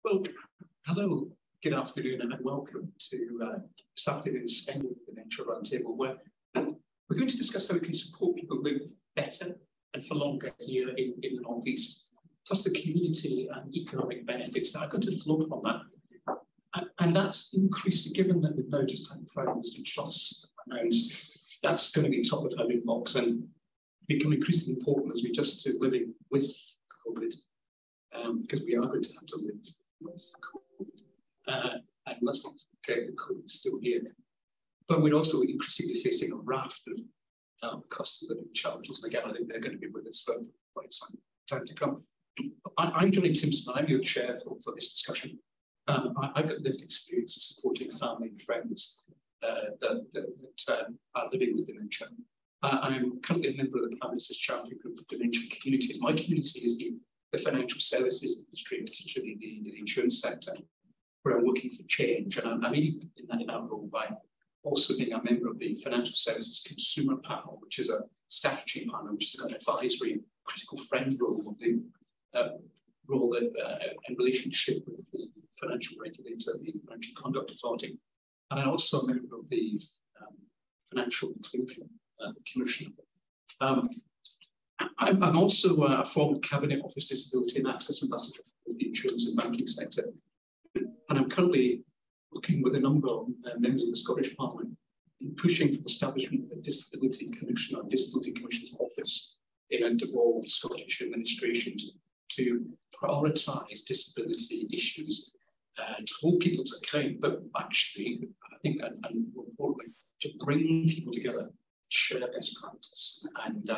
Well, hello, good afternoon, and welcome to this afternoon's Dementia Roundtable, where we're going to discuss how we can support people live better and for longer here in the North East, plus the community and economic benefits that are going to flow from that. And that's increased, given that we've now just had Prime Minister Truss announced, that's going to be top of our inbox and become increasingly important as we adjust to living with COVID, because we are going to have to live with COVID. And let's not forget that COVID is still here. But we're also increasingly facing a raft of cost of living challenges. And again, I think they're going to be with us for quite some time to come. I'm Johnny Timpson. I'm your chair for this discussion. I've got lived experience of supporting family and friends that are living with dementia. I'm currently a member of the Prime Minister's Champion Group of Dementia Communities. My community is the financial services industry, particularly the insurance sector, where I'm working for change. And I'm in that role by also being a member of the Financial Services Consumer Panel, which is a statutory panel, which has got an advisory, critical friend role, in relationship with the financial regulator, the Financial Conduct Authority. And I'm also a member of the Financial Inclusion Commission. I'm also a former Cabinet Office Disability and Access Ambassador for the insurance and banking sector. And I'm currently working with a number of members of the Scottish Parliament in pushing for the establishment of a Disability Commission or Disability Commission's office in a devolved Scottish administration to prioritise disability issues, to hold people to account, but actually, I think, and more importantly, to bring people together, share best practice, and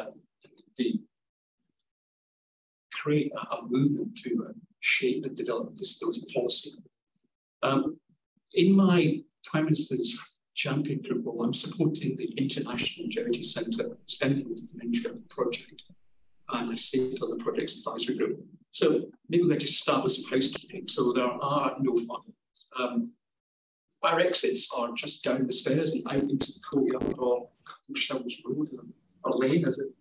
create a movement to shape and develop disability policy. In my Prime Minister's Champion Group role, I'm supporting the International Longevity Centre Stemming with Dementia project, and I sit on the project's advisory group. So maybe we'll just start with some housekeeping. So there are no funds. Our exits are just down the stairs and out into the courtyard or Shells Road or Lane, as it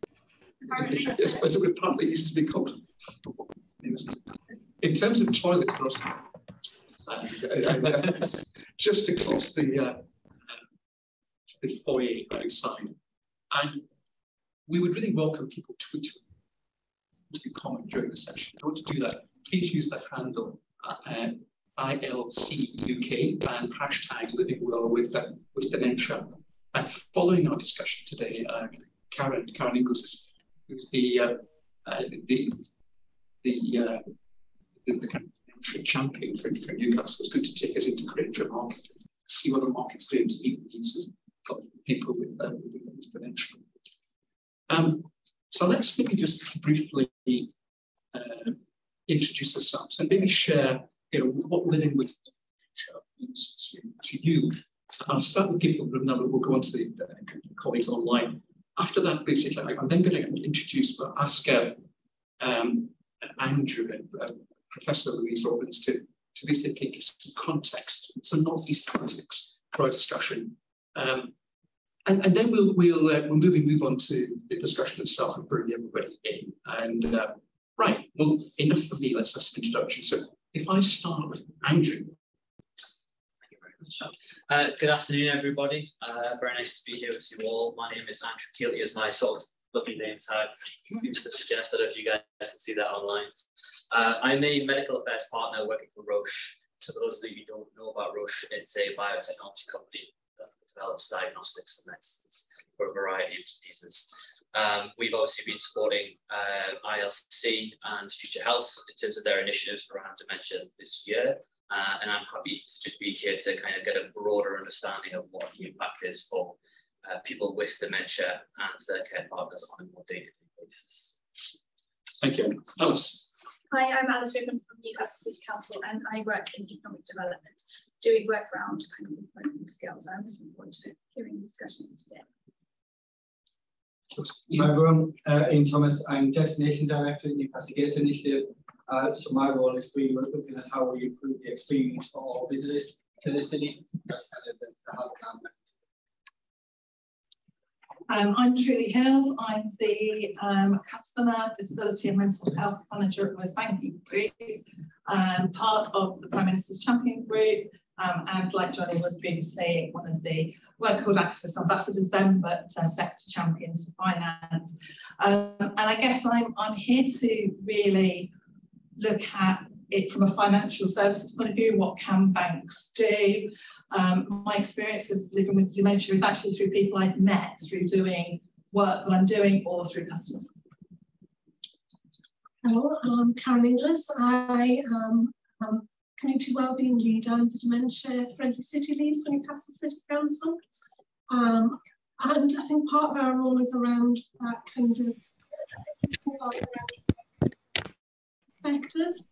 would partly used to be called. In terms of toilets, there are just across the foyer outside. And we would really welcome people to comment during the session. If you want to do that, please use the handle ILCUK and hashtag Living Well with Dementia. And following our discussion today, Karen Inglis, who's the champion for Newcastle, is going to take us into Granger Market, see what the market's doing to meet the needs of people with dementia. So let's maybe just briefly introduce ourselves and maybe share, what living with dementia means to you. I'll start with people who know, but we'll go on to the colleagues online. After that, basically, I'm then going to introduce, but ask Andrew and Professor Louise Robbins to basically give some context, some North East context for our discussion. And then we'll really move on to the discussion itself and bring everybody in. And right, well, enough for me. Let's have some introduction. So if I start with Andrew. Thank you very much. Good afternoon, everybody. Very nice to be here with you all. My name is Andrew Keelty, as my sort of lovely name tag seems to suggest. I don't know if you guys can see that online. I'm a medical affairs partner working for Roche. So for those of you who don't know about Roche, it's a biotechnology company that develops diagnostics and medicines for a variety of diseases. We've obviously been supporting ILC and Future Health in terms of their initiatives around dementia this year. And I'm happy to just be here to kind of get a broader understanding of what the impact is for people with dementia and their care partners on a more day-to-day basis. Thank you. Alice. Hi, I'm Alice Ribbon from Newcastle City Council, and I work in economic development, doing work around kind of employment skills. I'm looking forward to hearing discussions today. Hi everyone, Ian Thomas. I'm Destination Director at Newcastle Gates Initiative. So my role is we were looking at how we improve the experience for all visitors to the city. That's kind of the health plan. I'm Trudy Hills. I'm the Customer Disability and Mental Health Manager at West Banking Group, part of the Prime Minister's Champion Group, and like Johnny was previously one of the, weren't called Access Ambassadors then, but Sector Champions for Finance. And I guess I'm here to really look at it from a financial services point of view. What can banks do? My experience of living with dementia is actually through people I've met through doing work that I'm doing or through customers. Hello, I'm Karen Inglis. I am Community Wellbeing Lead and the Dementia Friendly City Lead for Newcastle City Council. And I think part of our role is around that kind of perspective.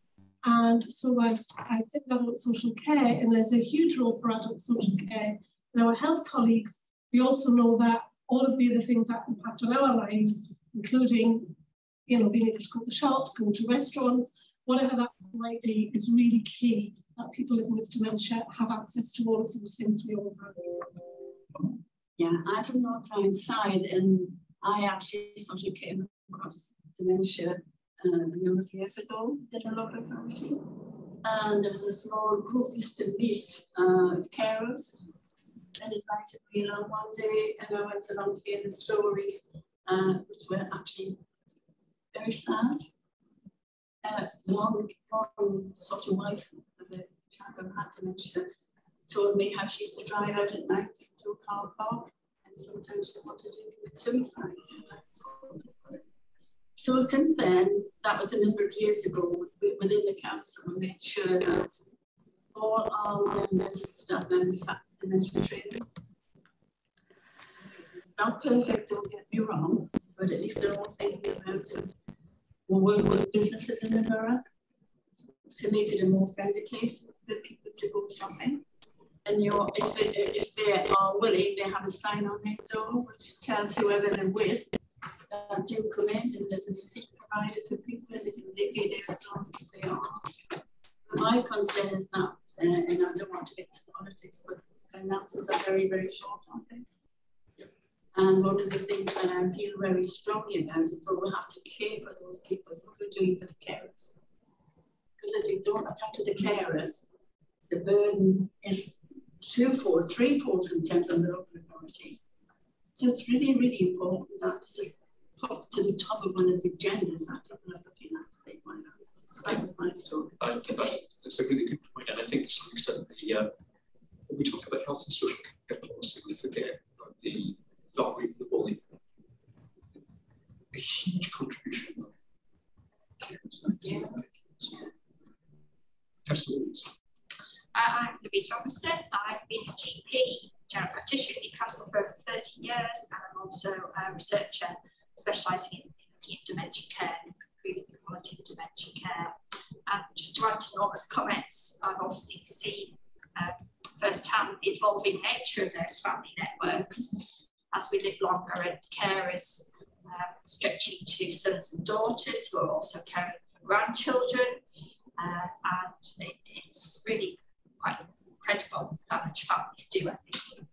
And so whilst I sit in adult social care, and there's a huge role for adult social care in our health colleagues, we also know that all of the other things that impact on our lives, including, you know, being able to go to the shops, going to restaurants, whatever that might be, is really key that people living with dementia have access to all of those things we all have. Yeah, I'm from North Tyneside, and I actually sort of came across dementia a number of years ago in a local authority, and there was a small group used to meet of carers, and invited me along one day, and I went along to hear the stories, which were actually very sad. One sort of wife of a chap who had dementia told me how she used to drive out at night to a car park, and sometimes she wanted to commit suicide. So since then, that was a number of years ago, within the council, we made sure that all our members, staff members, have dementia training. It's not perfect, don't get me wrong, but at least they're all thinking about it. We'll work with businesses in the borough to make it a more friendly place for people to go shopping. And if they are willing, they have a sign on their door which tells whoever they're with, do come in, and there's a seat provided for people, and they can be there as long as they are. But my concern is that, and I don't want to get into politics, but finances are very, very short, aren't they? Yeah. And one of the things that I feel very strongly about is that we'll have to care for those people, what we're doing for the carers. Because if you don't look after the carers, the burden is twofold, threefold sometimes on the local authority. So it's really, really important that this is put to the top of one of the agendas that people are looking at today. So that was my story. I think that's a really good point, and I think to some extent when we talk about health and social care policy, we forget about the value of the body, the huge contribution of carers. Louise. I'm Louise Robinson. I've been a GP, general practitioner in Newcastle for over 30 years, and I'm also a researcher specialising in dementia care and improving the quality of dementia care. And just to add to Norma's comments, I've obviously seen firsthand the evolving nature of those family networks as we live longer, and carers stretching to sons and daughters who are also caring for grandchildren. And it's really quite incredible how much families do, I think.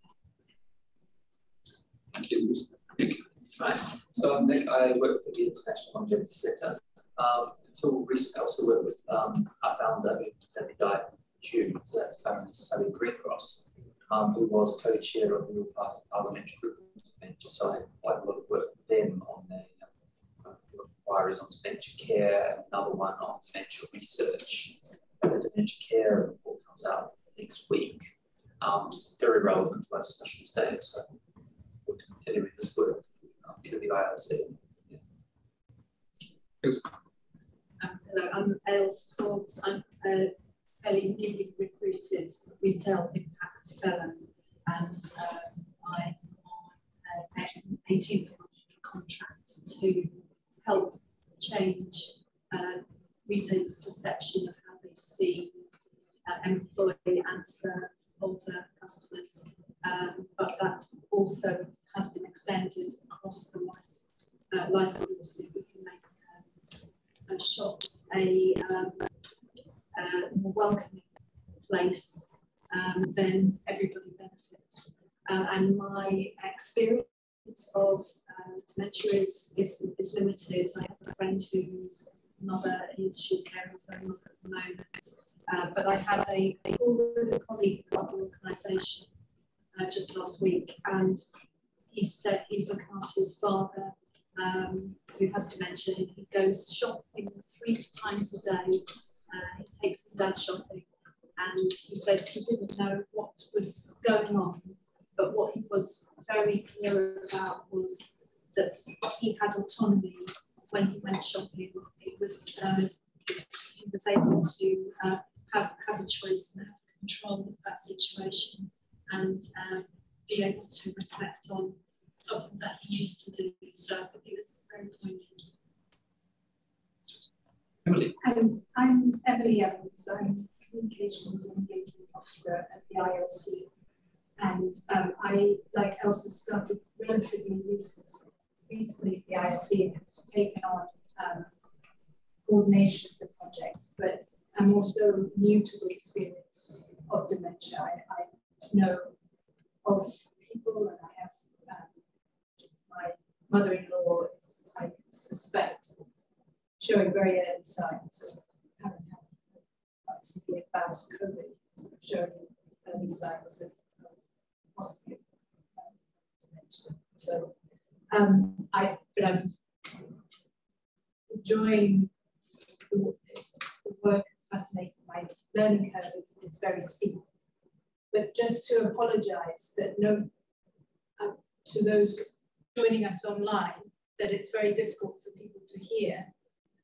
Thank you, Louise. Nick. Right. So I'm Nick. I work for the International Longevity Centre. Until recently, I also worked with our founder, who sadly died in June. So that's Baroness Sally Greencross, who was co-chair of the Parliamentary Group on Dementia. So I had quite a lot of work with them on their inquiries on dementia care, another one on dementia research. The dementia care report comes out next week. It's very relevant to our discussion today. So we'll continue with this work to the ILC. Yeah. Hello, I'm Els Forbes. I'm a fairly newly recruited retail impact fellow, and I'm on an 18th contract to help change retailers' perception of how they see, employ and serve older customers. But that also has been extended across the life course, so we can make shops a more welcoming place, then everybody benefits. And my experience evidence of dementia is limited. I have a friend whose mother she's caring for her mother at the moment. But I had a call with a colleague of the organisation just last week, and he said he's looking after his father who has dementia. He goes shopping 3 times a day. He takes his dad shopping, and he said he didn't know what was going on, but what he was very clear about was that he had autonomy when he went shopping. He was able to have a choice and have control of that situation, and be able to reflect on something that he used to do. So I think it was very poignant. Emily. I'm Emily Evans. I'm Communications and Engagement Officer at the ILC. And I, like Elsa, started relatively recently at the ILC and have taken on coordination of the project. But I'm also new to the experience of dementia. I know of people, and I have my mother-in-law is, I suspect, showing very early signs of having had quite severe bout of COVID, showing early signs of possibly dementia. So I'm enjoying the work, fascinating. My learning curve is very steep. But just to apologise that to those joining us online, that it's very difficult for people to hear.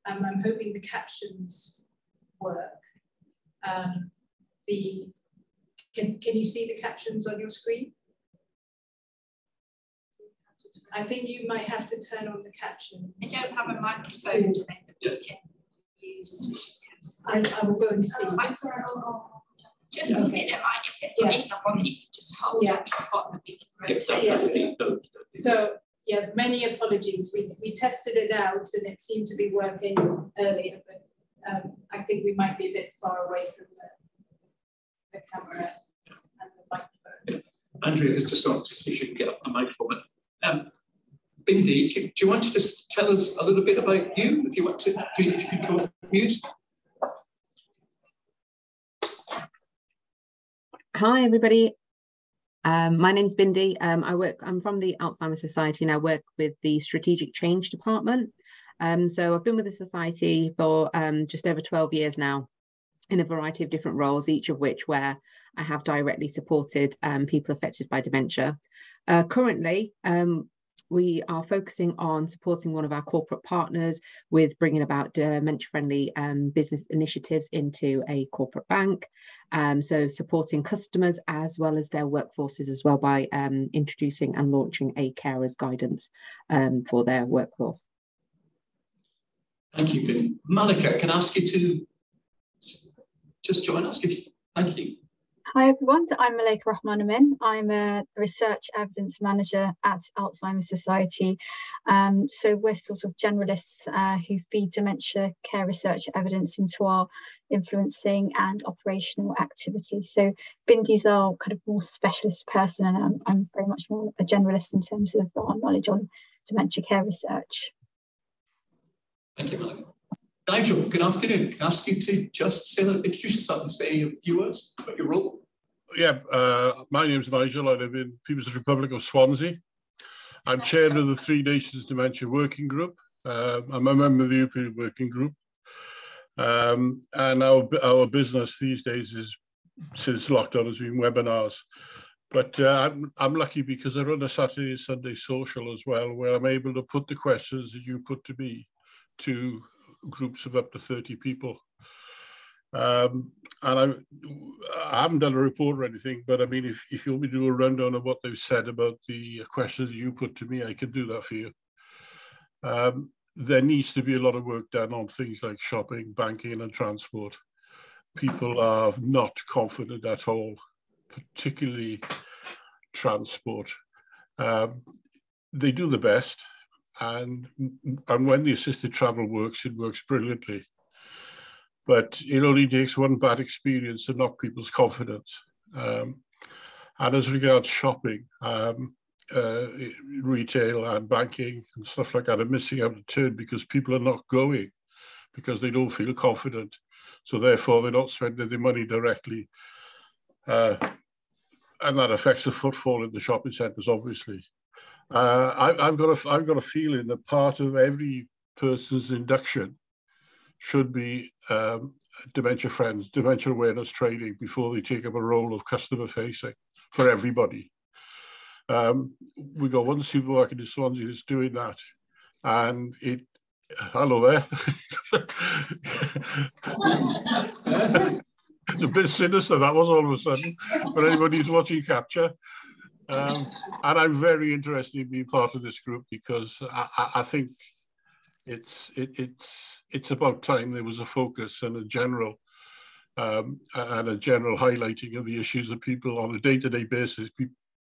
I'm hoping the captions work. Can you see the captions on your screen? I think you might have to turn on the captions. I don't have a microphone to make them use. I will go and see. Just to see them, if it's not on, you can just hold it at the bottom and we can rotate. So yeah, many apologies. We tested it out and it seemed to be working earlier, but I think we might be a bit far away from the camera and the microphone. Andrea has just asked to see if she can get up the microphone. Bindi, do you want to just tell us a little bit about you, if you want to, if you could come off mute? Hi everybody, my name's Bindi. I'm from the Alzheimer's Society and I work with the Strategic Change Department. So I've been with the Society for just over 12 years now in a variety of different roles, each of which where I have directly supported people affected by dementia. Currently, we are focusing on supporting one of our corporate partners with bringing about dementia-friendly business initiatives into a corporate bank. So supporting customers as well as their workforces as well by introducing and launching a carers guidance for their workforce. Thank you, Bindi. Malika, can I ask you to just join us? Thank you. Hi everyone, I'm Malika Rahman Amin. I'm a research evidence manager at Alzheimer's Society. So we're sort of generalists who feed dementia care research evidence into our influencing and operational activity. So Bindi's our kind of more specialist person, and I'm very much more a generalist in terms of our knowledge on dementia care research. Thank you, Malika. Nigel, good afternoon. Can I ask you to just introduce yourself and say a few words about your role? Yeah, my name's Nigel. I live in People's Republic of Swansea. I'm chair of the Three Nations Dementia Working Group. I'm a member of the European Working Group. And our business these days is, since lockdown, has been webinars. But I'm lucky because I run a Saturday and Sunday social as well, where I'm able to put the questions that you put to me to groups of up to 30 people. And I haven't done a report or anything, but I mean, if you want me to do a rundown of what they've said about the questions you put to me, I can do that for you. There needs to be a lot of work done on things like shopping, banking and transport. People are not confident at all, particularly transport. They do the best, and when the assisted travel works, it works brilliantly. But it only takes one bad experience to knock people's confidence. And as regards shopping, retail and banking and stuff like that are missing out a turn because people are not going because they don't feel confident. So therefore they're not spending their money directly. And that affects the footfall in the shopping centres, obviously. I've got a feeling that part of every person's induction should be dementia friends, dementia awareness training before they take up a role of customer facing for everybody. We got one supermarket in Swansea that's doing that, and it. Hello there. It's a bit sinister that was all of a sudden for anybody who's watching Capture. And I'm very interested in being part of this group because I think it's about time there was a focus and a general highlighting of the issues that people on a day-to-day basis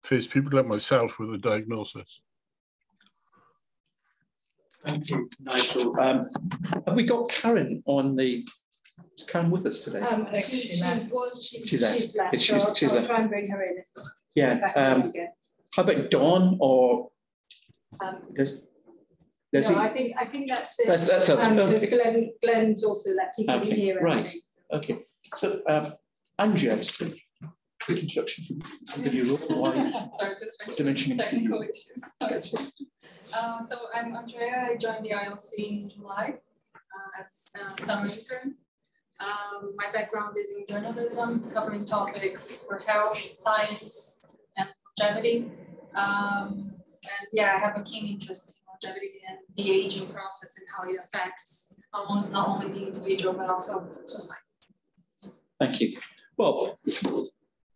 face, people like myself with a diagnosis. Thank you, Nigel. Have we got Karen on the? Is Karen with us today? She's left. I'll try and bring her in. Yeah. How about Dawn or? No, I think that's it. That's us. Because Glenn's also left. He can be here. Right. Okay. So, Andrea, just a quick introduction from the new role. Why? Sorry, just Dimension technical issues. So I'm Andrea. I joined the ILC in July as a summer intern. My background is in journalism, covering topics for health, science, and longevity. And yeah, I have a keen interest in longevity and the aging process and how it affects not only the individual but also society. Thank you. Well,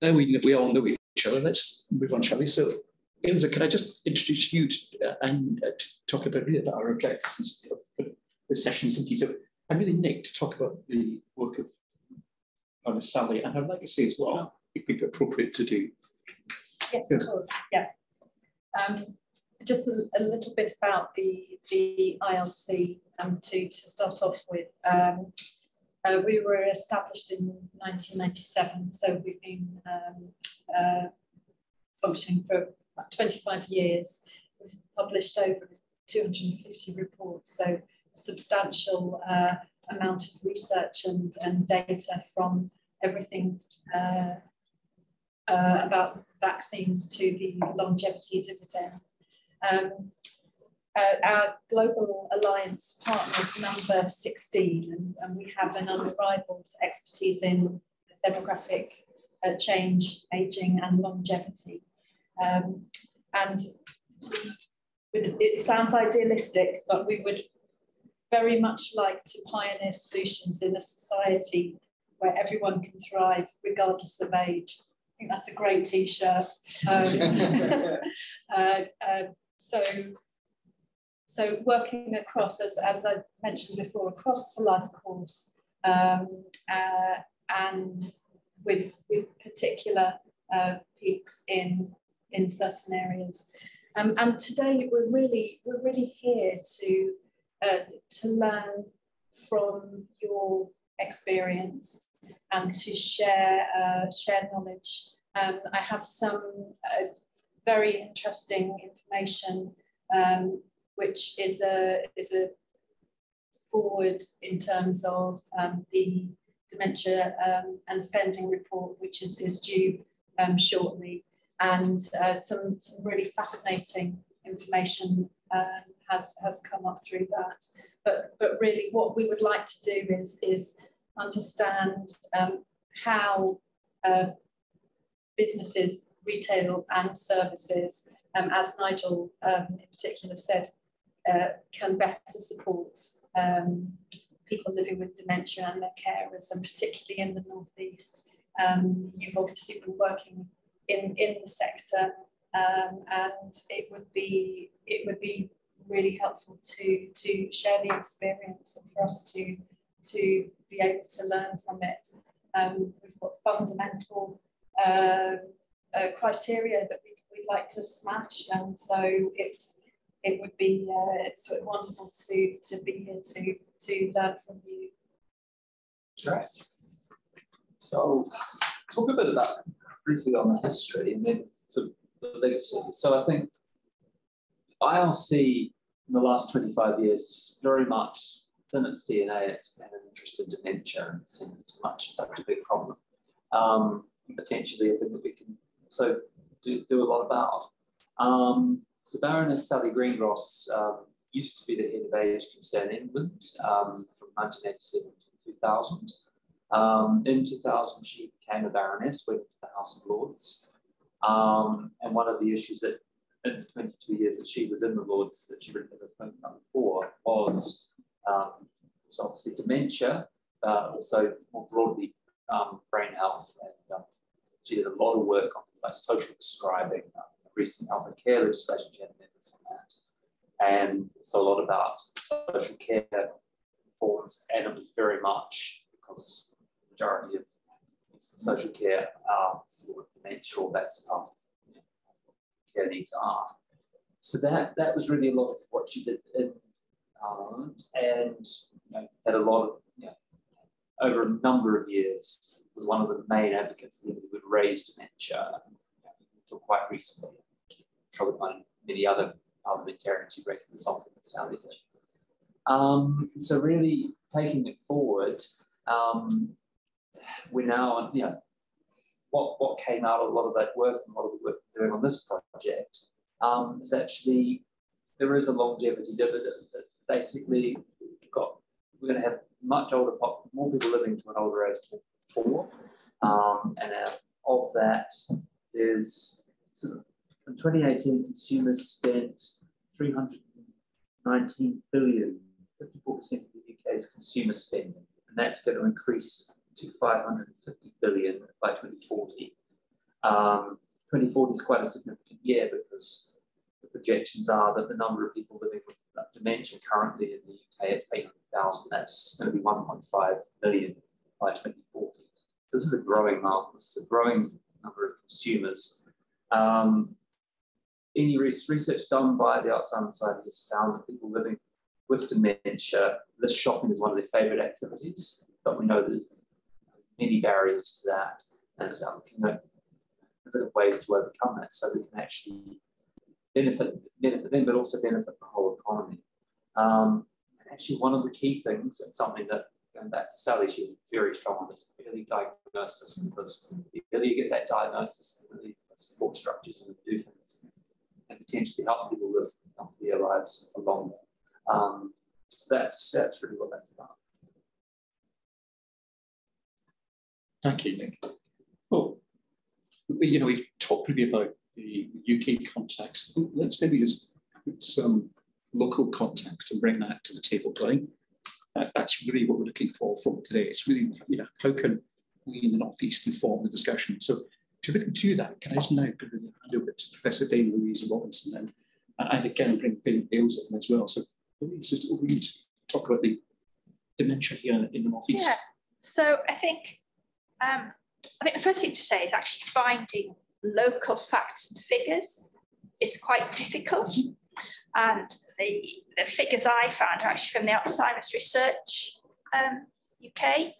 now we all know each other. Let's move on, shall we? So, Ilse, can I just introduce you and talk about our objectives and the sessions in detail? And really Nick to talk about the work of Sally, and I'd like to say as well, it'd be appropriate to do. Yes, of course. Yeah. Just a little bit about the ILC to start off with. We were established in 1997, so we've been functioning for about 25 years. We've published over 250 reports, so a substantial amount of research and data from everything about vaccines to the longevity dividend. Our global alliance partners number 16, and we have an unrivaled expertise in demographic change, aging, and longevity. And it sounds idealistic, but we would very much like to pioneer solutions in a society where everyone can thrive regardless of age. I think that's a great T-shirt. So working across, as I mentioned before, across the life course, and with particular peaks in certain areas. And today we're really here to learn from your experience and to share knowledge. I have some very interesting information, which is a forward in terms of the dementia and spending report, which is due shortly, and some really fascinating information has come up through that. But really, what we would like to do is understand how businesses, retail, and services, as Nigel in particular said, can better support people living with dementia and their carers, and particularly in the Northeast. You've obviously been working in the sector, and it would be really helpful to share the experience and for us to be able to learn from it. We've got fundamental criteria that we'd like to smash, and so it's wonderful to be here to learn from you. Right. So talk a bit about briefly on the history and then to the legacy. So I think ILC in the last 25 years very much, it's in its DNA, it's had an interest in dementia and seen it as much such a big problem. Potentially a thing that we can also do a lot about. So Baroness Sally Greengross used to be the head of Age Concern England from 1987 to 2000. In 2000, she became a baroness, went to the House of Lords. And one of the issues that in the 22 years that she was in the Lords that she really has a phone for was obviously dementia, also more broadly brain health. And she did a lot of work on things like social prescribing, recent elder care legislation, she had amendments on that. And it's a lot about social care reforms, and it was very much because the majority of social care sort of dementia, or that's part of care needs are. So that was really a lot of what she did in Parliament, and had a lot of, over a number of years, was one of the main advocates who would raise dementia until quite recently. I'm sure that many other parliamentarians who raised this often with Sally did. So really taking it forward, we're now, what came out of a lot of that work and a lot of the work we're doing on this project is actually, there is a longevity dividend that basically we're going to have much older, more people living to an older age than before. And of that, there's sort of, in 2018, consumers spent 319 billion, 54% of the UK's consumer spending, and that's going to increase to 550 billion by 2040. 2040 is quite a significant year because the projections are that the number of people living with dementia currently in the UK, it's 800,000. That's going to be 1.5 million by 2040. So this is a growing market. This is a growing number of consumers. Any research done by the Alzheimer's Society has found that people living with dementia, list shopping is one of their favourite activities, but we know there's many barriers to that, and there's looking at a bit of ways to overcome that so we can actually benefit them, but also benefit the whole economy. And actually, one of the key things, and something that, going back to Sally, she was very strong on this early diagnosis, because the earlier you get that diagnosis, the really support structures and do things, and potentially help people live healthier lives for longer. So that's really what that's about. Thank you, Nick. Well, we've talked really about the UK context. Let's maybe just put some local context and bring that to the table, Glenn. That's really what we're looking for from today. It's really, how can we in the North East inform the discussion? So to look into that, can I just now hand over to Professor Dame Louise Robinson, and again bring Billy Bales in as well. So Louise, just over you to talk about the dementia here in the North East. Yeah. So I think the first thing to say is actually finding local facts and figures is quite difficult. And the figures I found are actually from the Alzheimer's Research UK.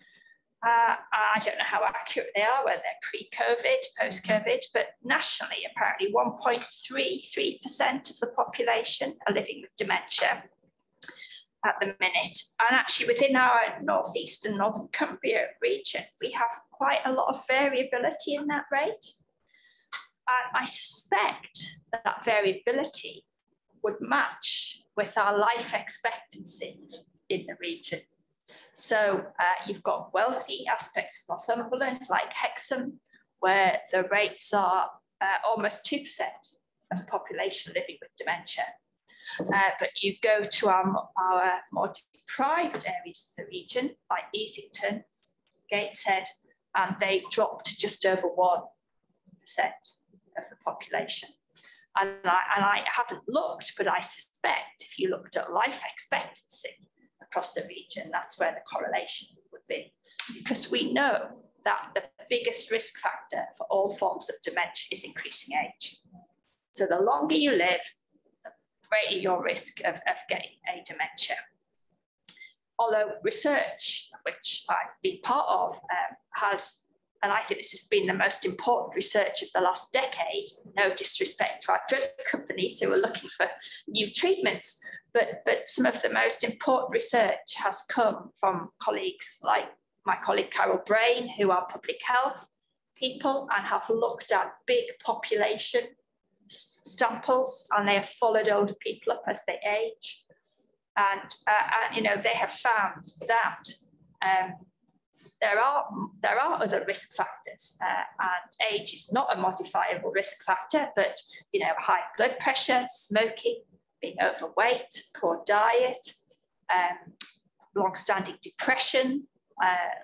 I don't know how accurate they are, whether they're pre-COVID, post-COVID, but nationally, apparently 1.33% of the population are living with dementia at the minute. And actually within our North East and Northern Cumbria region, we have quite a lot of variability in that rate. And I suspect that variability would match with our life expectancy in the region. So you've got wealthy aspects of Northumberland, like Hexham, where the rates are almost 2% of the population living with dementia. But you go to our more deprived areas of the region, like Easington, Gateshead, and they dropped to just over 1% of the population. And I haven't looked, but I suspect if you looked at life expectancy across the region, that's where the correlation would be. Because we know that the biggest risk factor for all forms of dementia is increasing age. So the longer you live, the greater your risk of getting a dementia. Although research, which I've been part of, has and I think this has been the most important research of the last decade, no disrespect to our drug companies who are looking for new treatments, but some of the most important research has come from colleagues like my colleague Carol Brain, who are public health people and have looked at big population samples, and they have followed older people up as they age. And you know, they have found that there are other risk factors, and age is not a modifiable risk factor, but you know, high blood pressure, smoking, being overweight, poor diet, long-standing depression,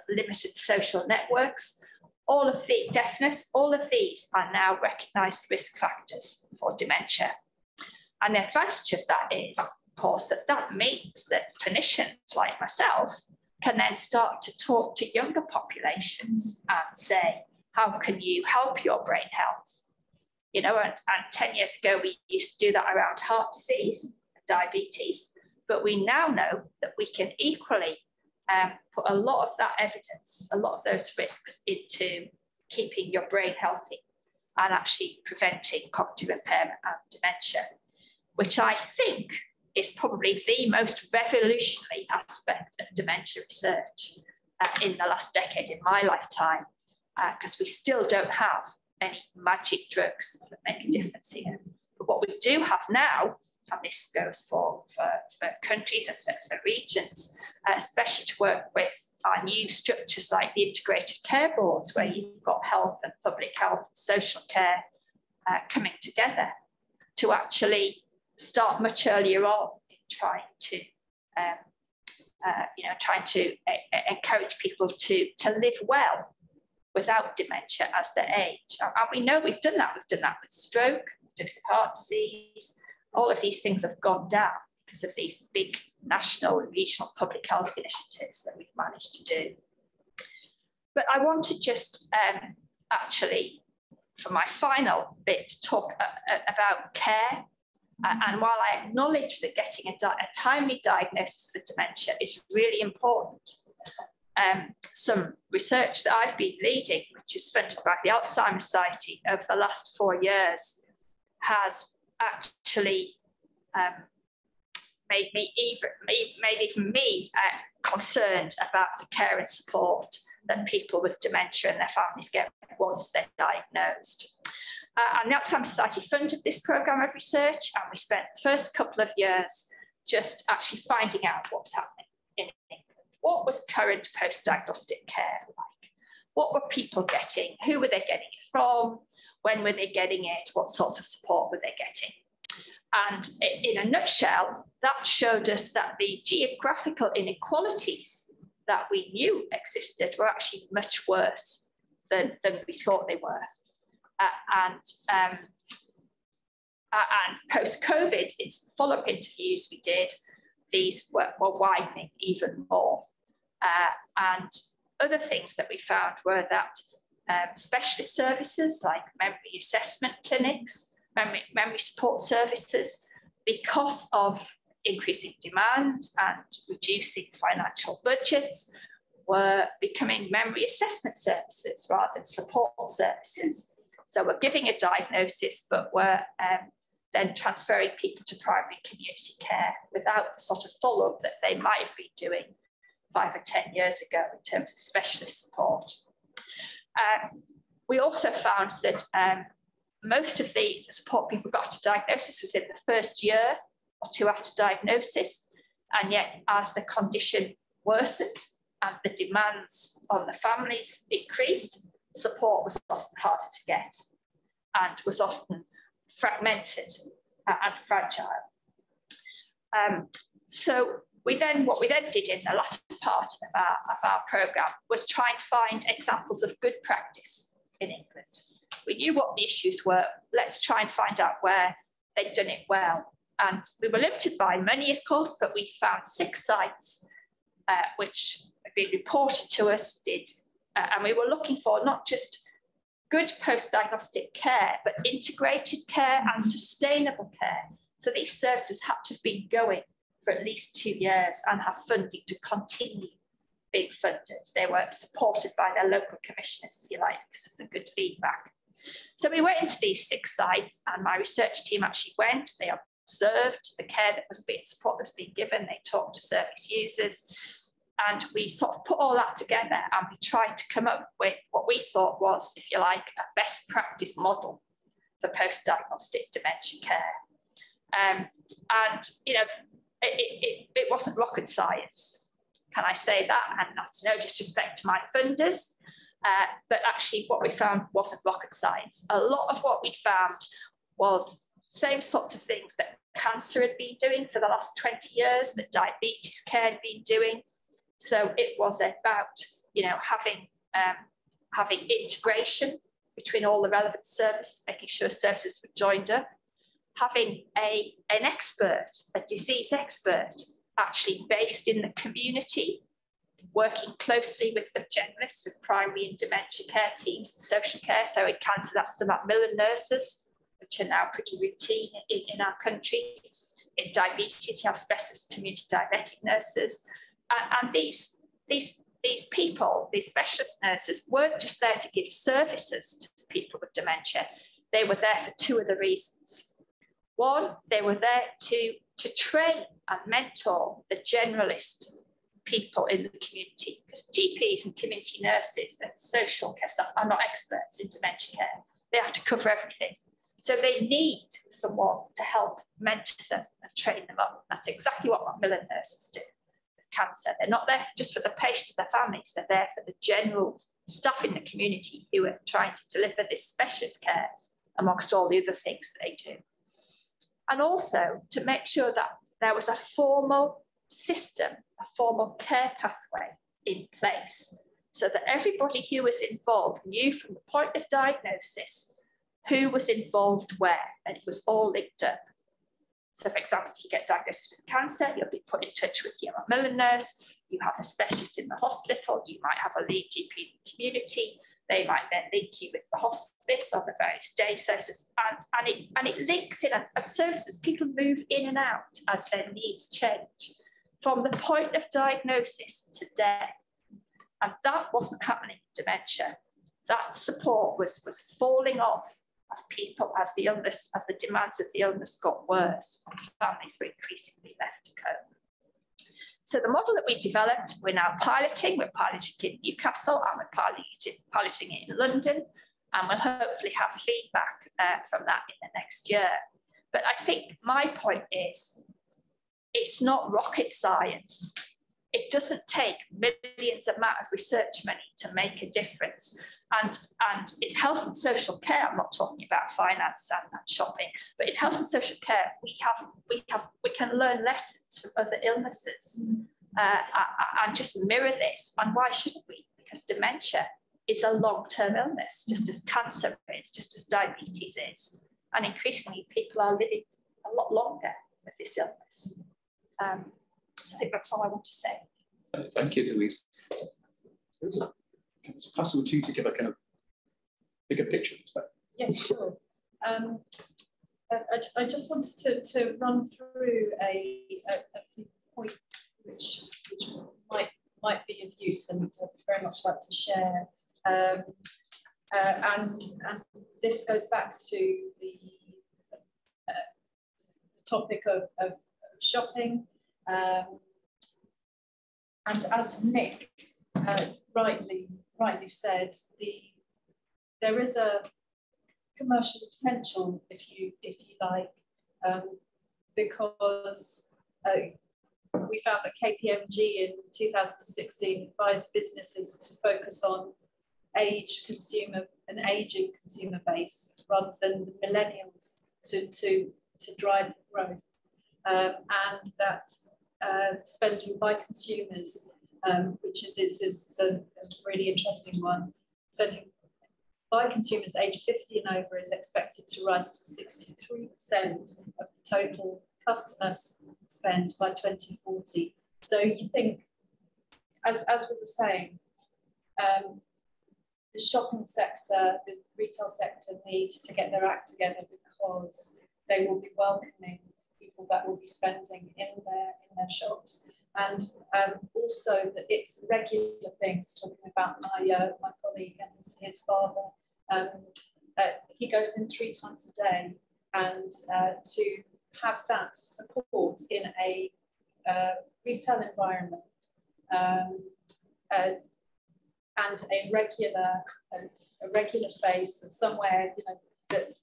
limited social networks, all of the deafness, all of these are now recognised risk factors for dementia. And the advantage of that is, of course, that means that clinicians like myself can then start to talk to younger populations and say, how can you help your brain health? You know, and 10 years ago, we used to do that around heart disease and diabetes, but we now know that we can equally put a lot of that evidence, a lot of those risks into keeping your brain healthy and actually preventing cognitive impairment and dementia, which I think is probably the most revolutionary aspect of dementia research in the last decade in my lifetime, because we still don't have any magic drugs that make a difference here. But what we do have now, and this goes for countries and for regions, especially to work with our new structures like the integrated care boards, where you've got health and public health and social care coming together to actually start much earlier on in trying to encourage people to live well without dementia as they age. And we know we've done that. We've done that with stroke, we've done it with heart disease. All of these things have gone down because of these big national and regional public health initiatives that we've managed to do. But I want to just actually, for my final bit, talk about care. And while I acknowledge that getting a timely diagnosis for dementia is really important, some research that I've been leading, which is funded by the Alzheimer's Society over the last 4 years, has actually made even me concerned about the care and support that people with dementia and their families get once they're diagnosed. And the Alzheimer's Society funded this programme of research, and we spent the first couple of years just actually finding out what's happening in England. What was current post-diagnostic care like? What were people getting? Who were they getting it from? When were they getting it? What sorts of support were they getting? And in a nutshell, that showed us that the geographical inequalities that we knew existed were actually much worse than we thought they were. And post-COVID, in follow-up interviews we did, these were widening even more. And other things that we found were that specialist services like memory assessment clinics, memory support services, because of increasing demand and reducing financial budgets, were becoming memory assessment services rather than support services. So we're giving a diagnosis, but we're then transferring people to primary community care without the sort of follow-up that they might have been doing 5 or 10 years ago in terms of specialist support. We also found that most of the support people got after diagnosis was in the first year or two after diagnosis, and yet as the condition worsened and the demands on the families increased, support was often harder to get and was often fragmented and fragile. So what we then did in the latter part of our programme was try and find examples of good practice in England. We knew what the issues were. Let's try and find out where they'd done it well. And we were limited by money, of course, but we found 6 sites which had been reported to us, and we were looking for not just good post-diagnostic care, but integrated care and sustainable care. So these services had to have been going for at least 2 years and have funding to continue being funded. They were supported by their local commissioners, if you like, because of the good feedback. So we went into these 6 sites, and my research team actually went. They observed the care that was being, support that was being given. They talked to service users, and we sort of put all that together, and we tried to come up with what we thought was, if you like, a best practice model for post-diagnostic dementia care. And you know, it wasn't rocket science. Can I say that? And that's no disrespect to my funders, but actually what we found wasn't rocket science. A lot of what we found was same sorts of things that cancer had been doing for the last 20 years, that diabetes care had been doing. So it was about, you know, having integration between all the relevant services, making sure services were joined up, having an expert, a disease expert, actually based in the community, working closely with the generalists, with primary and dementia care teams and social care. So in cancer, that's the Macmillan nurses, which are now pretty routine in our country. In diabetes, you have specialist community diabetic nurses. And these people, these specialist nurses, weren't just there to give services to people with dementia. They were there for 2 other reasons. One, they were there to train and mentor the generalist people in the community, because GPs and community nurses and social care staff are not experts in dementia care. They have to cover everything. So they need someone to help mentor them and train them up. That's exactly what Macmillan nurses do with cancer. They're not there just for the patient and their families. They're there for the general staff in the community who are trying to deliver this specialist care amongst all the other things that they do. And also to make sure that there was a formal system, a formal care pathway in place, so that everybody who was involved knew from the point of diagnosis who was involved where, and it was all linked up. So for example, if you get diagnosed with cancer, you'll be put in touch with your Macmillan nurse, you have a specialist in the hospital, you might have a lead GP in the community, they might then link you with the hospice or the various day services, and it links in, and services, people move in and out as their needs change from the point of diagnosis to death. And that wasn't happening in dementia. That support was falling off as the demands of the illness got worse, and families were increasingly left to cope. So the model that we developed, we're now piloting. We're piloting it in Newcastle, and we're piloting it in London, and we'll hopefully have feedback from that in the next year. But I think my point is, it's not rocket science. It doesn't take millions amount of research money to make a difference. And in health and social care, I'm not talking about finance and shopping, but in health and social care, we can learn lessons from other illnesses and just mirror this. And why shouldn't we? Because dementia is a long-term illness, just as cancer is, just as diabetes is. And increasingly, people are living a lot longer with this illness. So I think that's all I want to say. Thank you, Louise. It's possible to give a kind of bigger picture. Yeah, sure. I just wanted to run through a few points which might be of use, and I'd very much like to share. And this goes back to the topic of shopping. And as Nick rightly said, there is a commercial potential, if you like, because we found that KPMG in 2016 advised businesses to focus on an aging consumer base rather than the millennials to drive growth, and that spending by consumers, which this is a really interesting one, spending by consumers aged 50 and over is expected to rise to 63% of the total customer spend by 2040. So you think, as we were saying, the shopping sector, the retail sector need to get their act together, because they will be welcoming people that will be spending in their shops. and also that it's regular things. Talking about my colleague and his father, he goes in 3 times a day, and to have that support in a retail environment and a regular face, and somewhere that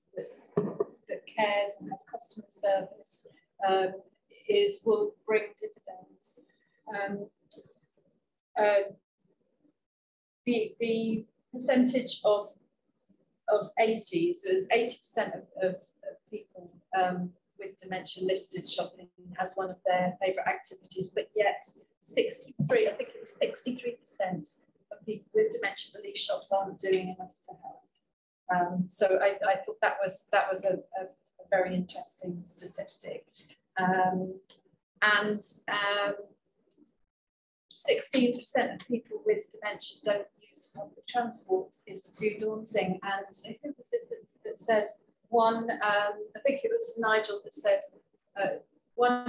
cares and has customer service will bring dividends. The percentage of 80s, so it's 80% of people with dementia listed shopping as one of their favourite activities, but yet 63, I think it was 63% of people with dementia believe shops aren't doing enough to help. So I thought that was a very interesting statistic. And 16% of people with dementia don't use public transport. It's too daunting. And I think it was it that said I think it was Nigel that said one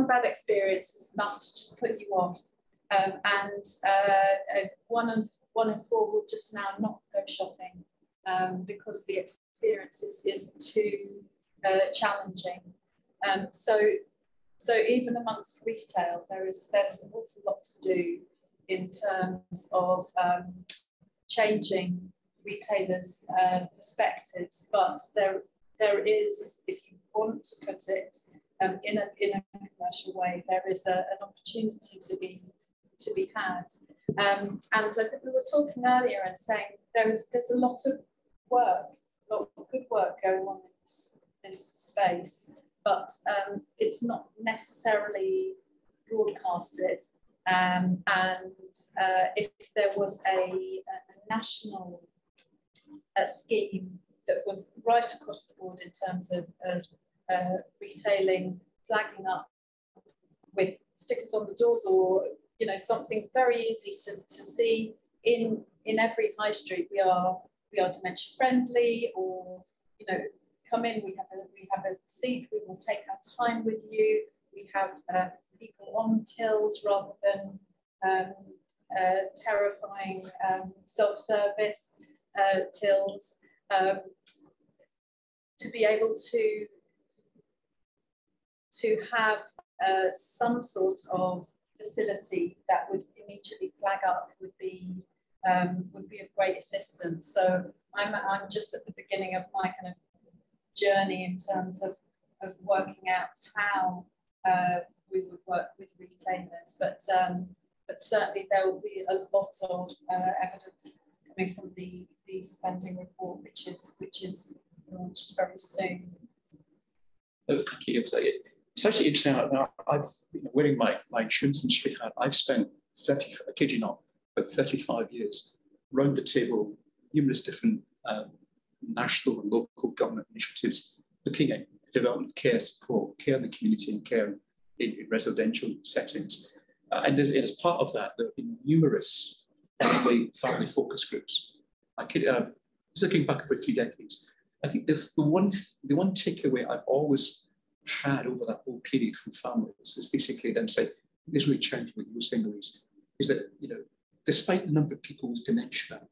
bad experience is enough to just put you off. And one in 4 will just now not go shopping because the experience is too challenging. So even amongst retail, there's an awful lot to do in terms of changing retailers' perspectives. But there is, if you want to put it in a commercial way, there is an opportunity to be had. And I think we were talking earlier and saying there's a lot of good work going on in this space, but it's not necessarily broadcasted. And if there was a national scheme that was right across the board in terms of retailing, flagging up with stickers on the doors, or something very easy to see in every high street, we are dementia friendly, or come in, we have a seat, we will take our time with you, we have people on tills rather than terrifying self-service tills, to be able to have some sort of facility that would immediately flag up would be of great assistance. So I'm just at the beginning of my kind of journey in terms of working out how we would work with retailers, but certainly there will be a lot of evidence coming from the spending report, which is launched very soon. Oh, thank you. It's actually interesting. I've wearing my insurance industry hat. I've spent 30, I kid you not, but 35 years around the table, numerous different national and local government initiatives looking at the development of care support, care in the community, and care in residential settings. And as part of that, there have been numerous family focus groups. Just looking back over 3 decades, I think the one takeaway I've always had over that whole period from families is basically them saying, this really challenging what you were saying, Louise, is that despite the number of people with dementia,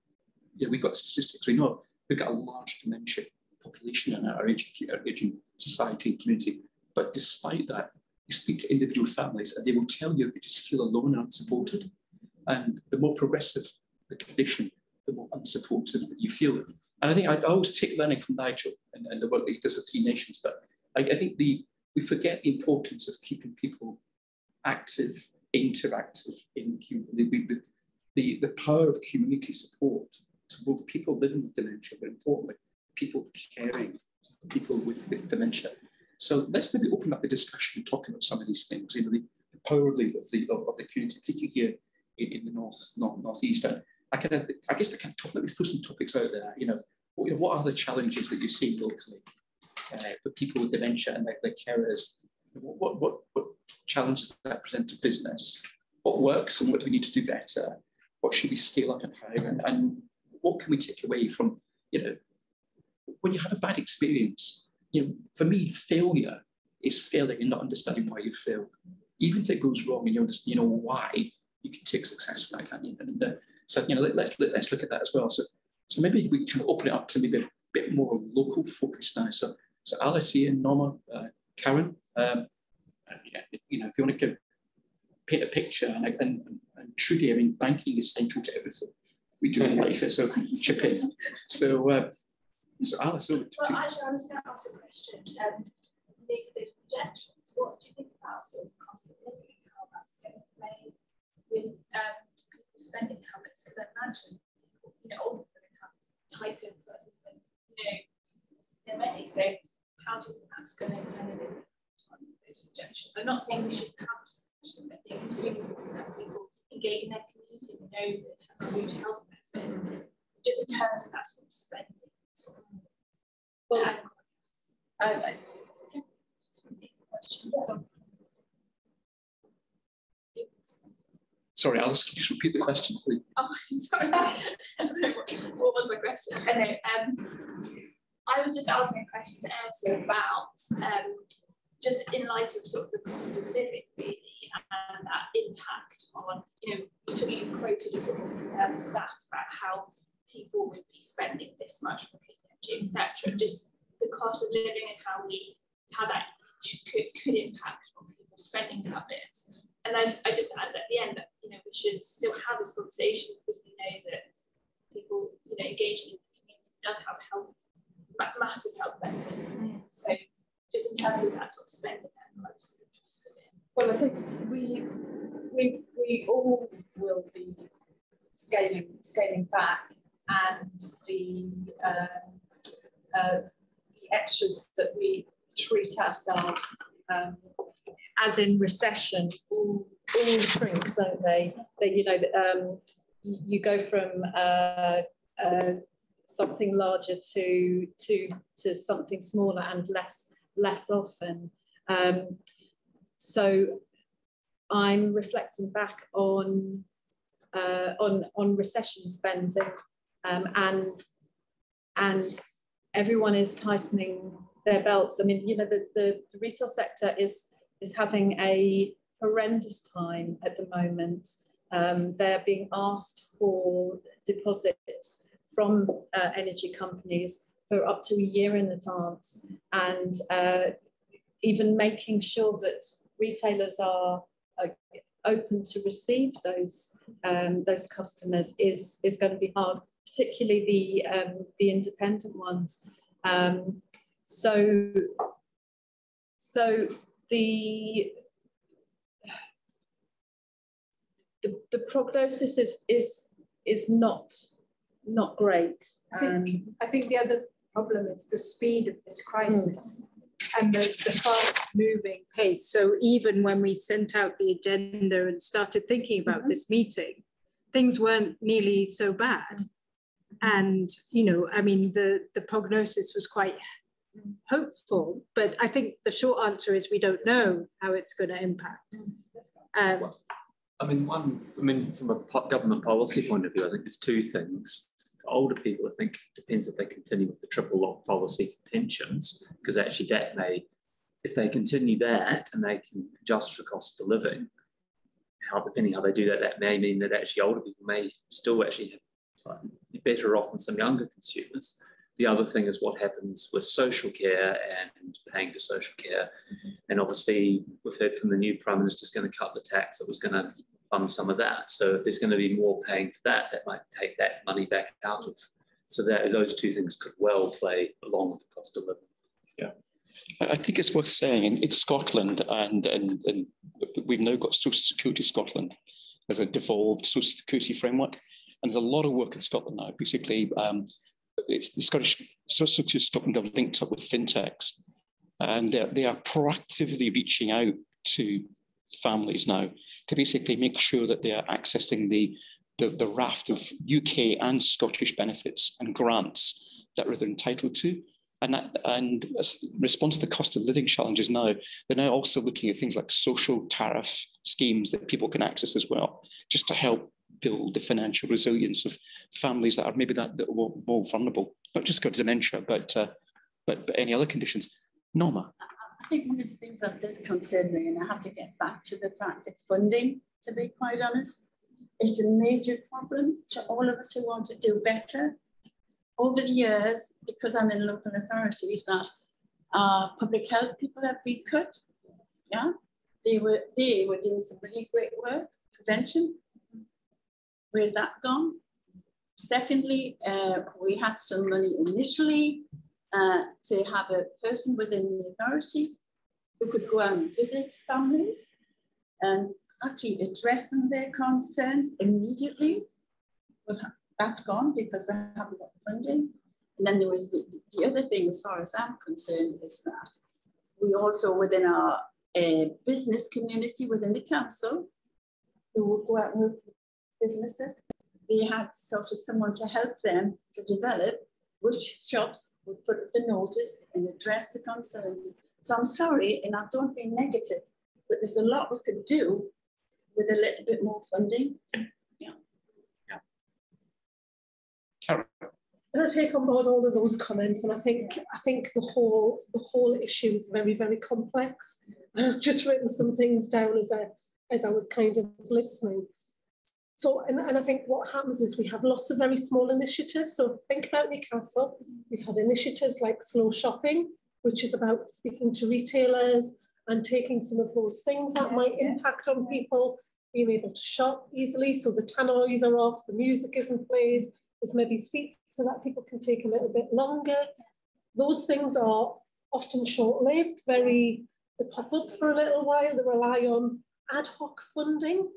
we've got statistics. We know we've got a large dementia population in our aging society and community. But despite that, you speak to individual families and they will tell you they just feel alone and unsupported. And the more progressive the condition, the more unsupported that you feel. And I think I always take learning from Nigel and the work that he does with 3 Nations, but I think we forget the importance of keeping people active, interactive in the power of community support to both people living with dementia, but importantly, people caring for people with dementia. So let's maybe open up the discussion and talk about some of these things. The power of the community, particularly here in the northeast. I guess let me throw some topics out there. What are the challenges that you see locally for people with dementia and their carers? What challenges does that present to business? What works and what do we need to do better? What should we scale up and how? And what can we take away from, when you have a bad experience? For me, failure is failing and not understanding why you failed. even if it goes wrong and you know why, you can take success from that, can't you? And so let's look at that as well. So maybe we can open it up to maybe a bit more local focus now. So Alice, Ian, Norma, Karen, if you want to paint a picture, and truly, I mean, banking is central to everything we do in life. So chip in. So Alice, well, actually, I was going to ask a question. Make those projections. What do you think about sort of cost of living, how that's going to play with people's spending habits? Because I imagine people, older women have tighter purses than their money. So how do you think that's going to kind of impact on those projections? I'm not saying we should have discussion, but I think it's really important that people engage in their community and know that it has huge health benefits, just in terms of that sort of spending. Well, sorry, Alice, can you just repeat the question, please? Oh, sorry. What was my question? Anyway, I was just asking a question to Elsie about just in light of sort of the cost of living, really, and that impact on, you quoted a sort of stat about how people would be spending this much for PMG, etc. Just the cost of living and how that could impact on people's spending habits. And I just add at the end that we should still have this conversation, because we know that people engaging in the community does have massive health benefits. So just in terms of that sort of spending, I'm sort of interested in. Well, I think we all will be scaling back, and the extras that we treat ourselves as in recession all shrink, don't they? You go from something larger to something smaller and less often. So I'm reflecting back on recession spending, and everyone is tightening their belts. I mean, the retail sector is having a horrendous time at the moment. They're being asked for deposits from energy companies for up to a year in advance, and even making sure that retailers are open to receive those customers is going to be hard, particularly the independent ones. So the prognosis is not great. I think the other problem is the speed of this crisis and the fast-moving pace. So even when we sent out the agenda and started thinking about this meeting, things weren't nearly so bad. And, I mean, the prognosis was quite hopeful, but I think the short answer is we don't know how it's going to impact. From a government policy point of view, I think there's two things. For older people, I think it depends if they continue with the triple lock policy for pensions, because actually that may, if they continue that and they can adjust for cost of living, depending how they do that, that may mean that actually older people may still actually be better off than some younger consumers. The other thing is what happens with social care and paying for social care. And obviously, we've heard from the new Prime Minister's going to cut the tax that was going to fund some of that. So if there's going to be more paying for that, that might take that money back out of. So those two things could well play along with the cost of living. Yeah. I think it's worth saying in Scotland, and we've now got Social Security Scotland as a devolved Social Security framework. And there's a lot of work in Scotland now. Basically, it's the Scottish Social Security Scotland have linked up with fintechs, and they are proactively reaching out to families now to basically make sure that they are accessing the raft of UK and Scottish benefits and grants that they're entitled to. And as response to the cost of living challenges now, they're now also looking at things like social tariff schemes that people can access as well, just to help build the financial resilience of families that are maybe that more vulnerable, not just got dementia, but any other conditions. Norma. I think one of the things that does concern me, and I have to get back to the fact that funding, to be quite honest, is a major problem to all of us who want to do better. Over the years, because I'm in local authorities, that public health people have been cut. Yeah, they were doing some really great work, prevention. Where's that gone? Secondly, we had some money initially to have a person within the authority who could go out and visit families and actually addressing their concerns immediately. But that's gone because we haven't got funding. And then there was the other thing, as far as I'm concerned, is that we also, within our business community within the council, who would go out and work with businesses, they had sort of someone to help them to develop which shops would put up the notice and address the concerns. So I'm sorry, and I don't be negative, but there's a lot we could do with a little bit more funding. Yeah. Karen. And I take on board all of those comments, and I think the whole issue is very, very complex. And I've just written some things down as I was kind of listening. So, and I think what happens is we have lots of very small initiatives. So think about Newcastle. We've had initiatives like Slow Shopping, which is about speaking to retailers and taking some of those things that might impact on people being able to shop easily. So the tannoys are off, the music isn't played, there's maybe seats so that people can take a little bit longer. Those things are often short-lived, they pop up for a little while, they rely on ad hoc funding.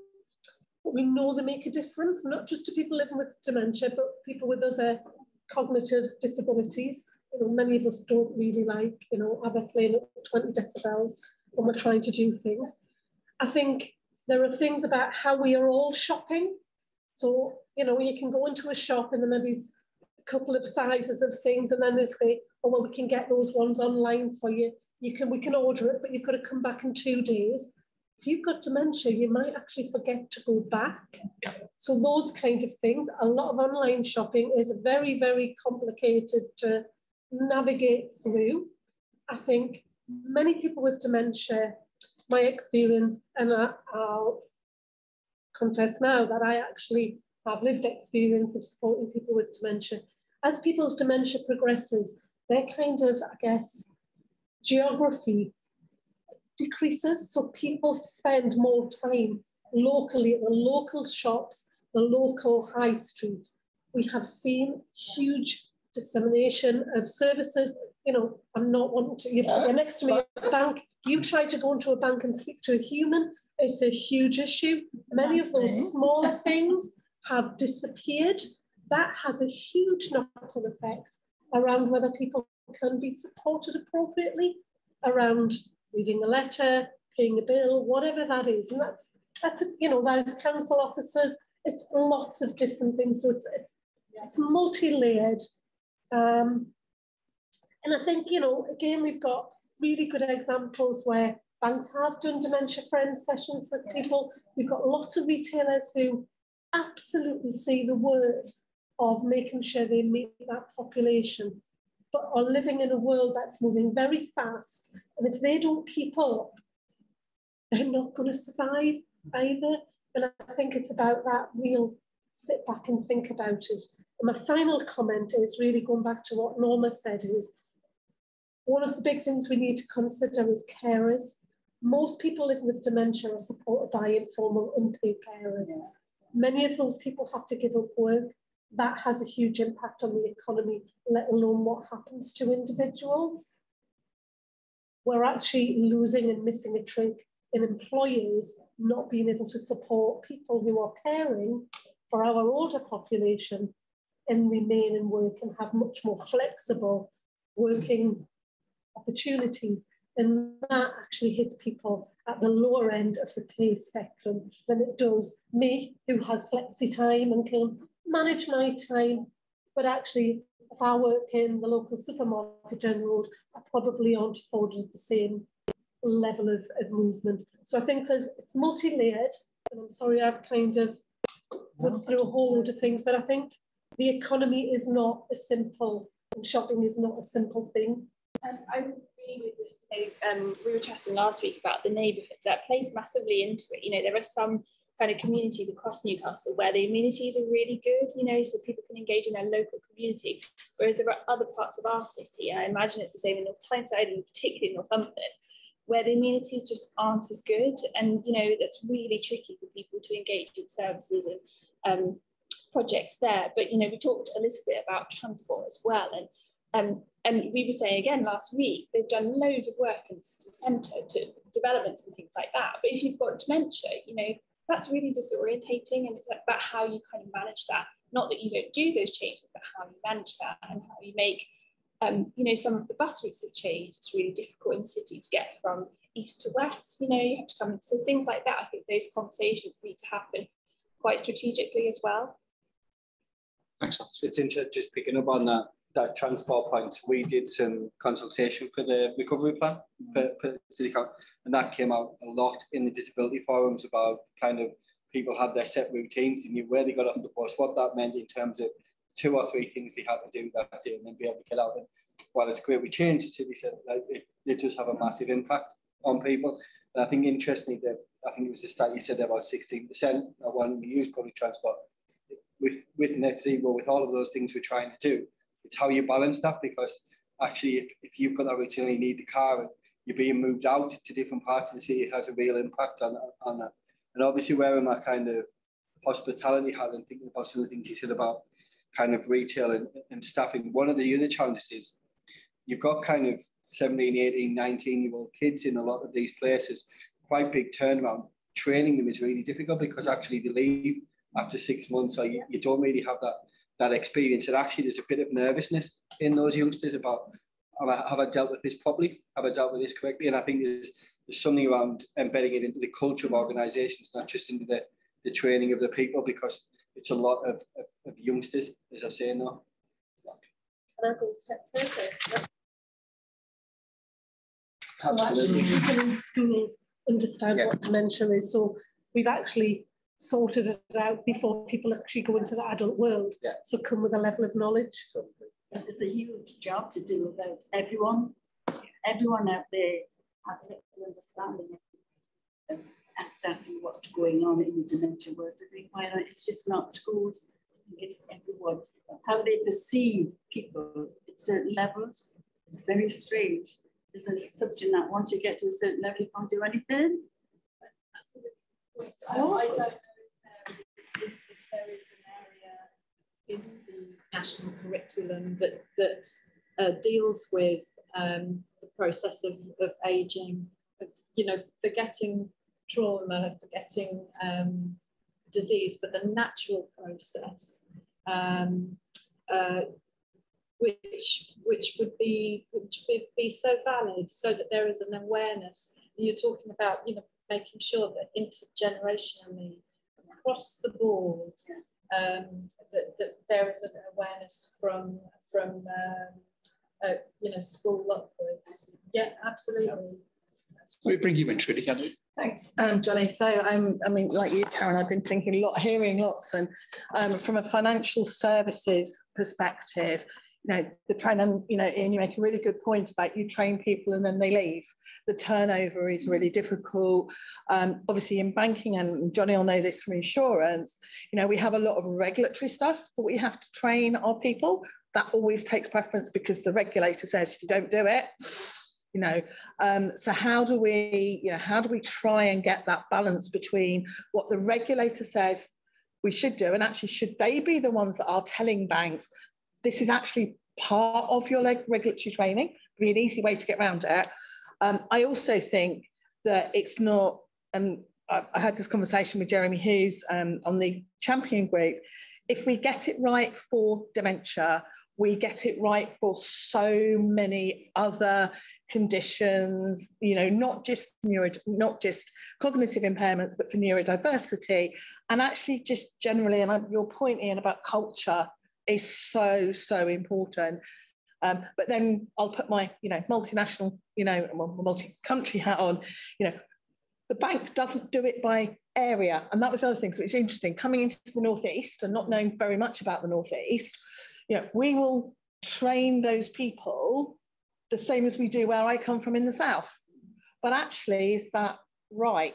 But we know they make a difference, not just to people living with dementia, but people with other cognitive disabilities. You know, many of us don't really like, you know, ABBA playing at 20 decibels when we're trying to do things. I think there are things about how we are all shopping. So, you know, you can go into a shop and there may be a couple of sizes of things, and then they say, oh, well, we can get those ones online for you. We can order it, but you've got to come back in 2 days. If you've got dementia, you might actually forget to go back. Yeah. So those kind of things, a lot of online shopping is very, very complicated to navigate through. I think many people with dementia, my experience, and I'll confess now that I actually have lived experience of supporting people with dementia. As people's dementia progresses, their kind of, I guess, geography decreases, so people spend more time locally at the local shops, the local high street. We have seen huge dissemination of services. You know, I'm not wanting to, you're next to me at a bank, you try to go into a bank and speak to a human, it's a huge issue. Many of those smaller things have disappeared. That has a huge knock-on effect around whether people can be supported appropriately, around reading a letter, paying a bill, whatever that is. And that's you know, that is council officers, it's lots of different things. So it's multi-layered. And I think, you know, again, we've got really good examples where banks have done dementia friends sessions with people. We've got lots of retailers who absolutely see the worth of making sure they meet that population, but are living in a world that's moving very fast. And if they don't keep up, they're not going to survive either. And I think it's about that real sit back and think about it. And my final comment is really going back to what Norma said, is one of the big things we need to consider is carers. Most people living with dementia are supported by informal unpaid carers. Yeah. Many of those people have to give up work. That has a huge impact on the economy, let alone what happens to individuals. We're actually losing and missing a trick in employers not being able to support people who are caring for our older population and remain in work and have much more flexible working opportunities. And that actually hits people at the lower end of the pay spectrum than it does me, who has flexi time and can manage my time. But actually, if I work in the local supermarket down the road, I probably aren't afforded the same level of movement. So I think it's multi-layered, and I'm sorry I've kind of went through a whole load of things, but I think the economy is not a simple, and shopping is not a simple thing. I agree with we were chatting last week about the neighbourhoods that plays massively into it. You know, there are some kind of communities across Newcastle where the amenities are really good, you know, so people can engage in their local community, whereas there are other parts of our city, I imagine it's the same in North Tyneside and particularly in Northumberland, where the amenities just aren't as good, and you know that's really tricky for people to engage in services and projects there. But you know, we talked a little bit about transport as well, and we were saying again last week, they've done loads of work in the city centre to developments and things like that. But if you've got dementia, you know, that's really disorientating, and it's about how you kind of manage that. Not that you don't do those changes, but how you manage that and how you make, you know, some of the bus routes have changed. It's really difficult in the city to get from east to west. You know, you have to come. So things like that, I think those conversations need to happen quite strategically as well. Thanks. It's interesting, just picking up on that transport point. We did some consultation for the recovery plan for City Council, and that came out a lot in the disability forums about kind of people had their set routines, they knew where they got off the bus, what that meant in terms of 2 or 3 things they had to do that day and then be able to get out. And while it's great we changed, the city said like, it does have a massive impact on people. And I think interestingly, that I think it was the stat you said about 16% of when we use public transport. With net zero, with all of those things we're trying to do, it's how you balance that, because actually if you've got that routine, you need the car and you're being moved out to different parts of the city, it has a real impact on that. And obviously wearing that kind of hospitality hat and thinking about some of the things you said about kind of retail and staffing, one of the other challenges is you've got kind of 17, 18, 19-year-old kids in a lot of these places, quite big turnaround. Training them is really difficult because actually they leave after 6 months, or you don't really have that experience. And actually there's a bit of nervousness in those youngsters about, have I dealt with this properly? Have I dealt with this correctly? And I think there's something around embedding it into the culture of organisations, not just into the training of the people, because it's a lot of youngsters, as I say now. Absolutely. People in schools understand what dementia is, so we've actually sorted it out before people actually go into the adult world. So come with a level of knowledge. There's a huge job to do about everyone. Everyone out there has a little understanding of exactly what's going on in the dementia world. It's just not schools, I think it's everyone. How they perceive people at certain levels, it's very strange. There's a assumption that once you get to a certain level, you can't do anything. That's a really good point. I don't know if there is an area in the national curriculum that deals with the process of aging, you know, forgetting trauma, forgetting disease, but the natural process, which would be so valid, so that there is an awareness. You're talking about, you know, making sure that intergenerationally across the board, that there is an awareness from you know, school upwards. Yeah, absolutely. We bring you in, Trudy, can you? Thanks, Johnny. So I mean, like you, Karen, I've been thinking a lot, hearing lots, and from a financial services perspective, you know, the training, you know, and you make a really good point about you train people and then they leave. The turnover is really difficult. Obviously in banking, and Johnny will know this from insurance, you know, we have a lot of regulatory stuff that we have to train our people. That always takes preference because the regulator says if you don't do it, you know, so how do we try and get that balance between what the regulator says we should do, and actually should they be the ones that are telling banks this is actually part of your regulatory training? Be an easy way to get around it. I also think that it's not, and I had this conversation with Jeremy Hughes on the champion group. If we get it right for dementia, we get it right for so many other conditions, you know, not just cognitive impairments, but for neurodiversity, and actually just generally, and your point, Ian, about culture is so important. But then I'll put my, you know, multinational, you know, multi-country hat on. You know, the bank doesn't do it by area, and that was the other thing. So it's interesting coming into the Northeast and not knowing very much about the Northeast. You know, we will train those people the same as we do where I come from in the south. But actually, is that right?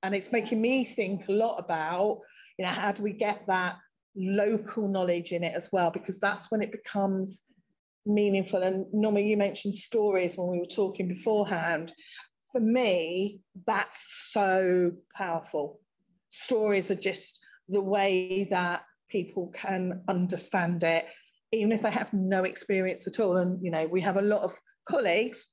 And it's making me think a lot about, how do we get that local knowledge in it as well? Because that's when it becomes meaningful. And Norma, you mentioned stories when we were talking beforehand. For me, that's so powerful. Stories are just the way that people can understand it, even if they have no experience at all. And, we have a lot of colleagues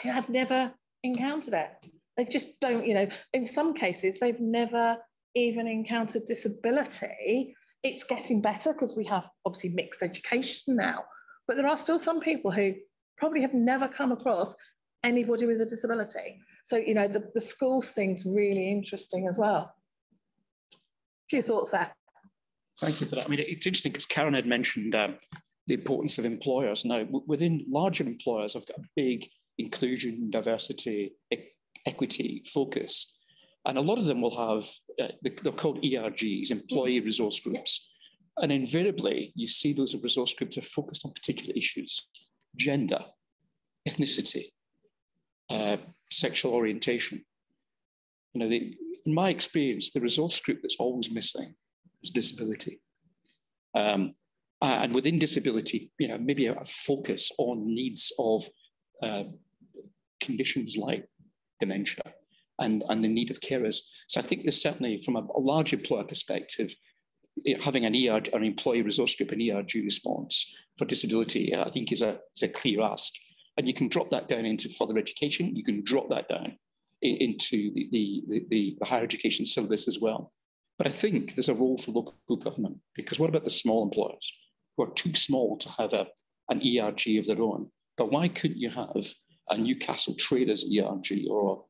who have never encountered it. They just don't, in some cases, they've never even encountered disability. It's getting better because we have obviously mixed education now, but there are still some people who probably have never come across anybody with a disability. So, the schools thing's really interesting as well. A few thoughts there. Thank you for that. I mean, it's interesting because Karen had mentioned the importance of employers. Now, within larger employers, I've got a big inclusion, diversity, equity focus. And a lot of them will have, they're called ERGs, employee resource groups. And invariably, you see those resource groups are focused on particular issues: gender, ethnicity, sexual orientation. In my experience, the resource group that's always missing is disability. And within disability, maybe a focus on needs of conditions like dementia and the need of carers. So I think there's certainly, from a large employer perspective, having an employee resource group, an ERG response for disability, I think is a clear ask. And you can drop that down into further education. You can drop that down into the higher education syllabus as well. But I think there's a role for local government, because what about the small employers who are too small to have an ERG of their own? But why couldn't you have a Newcastle Traders ERG or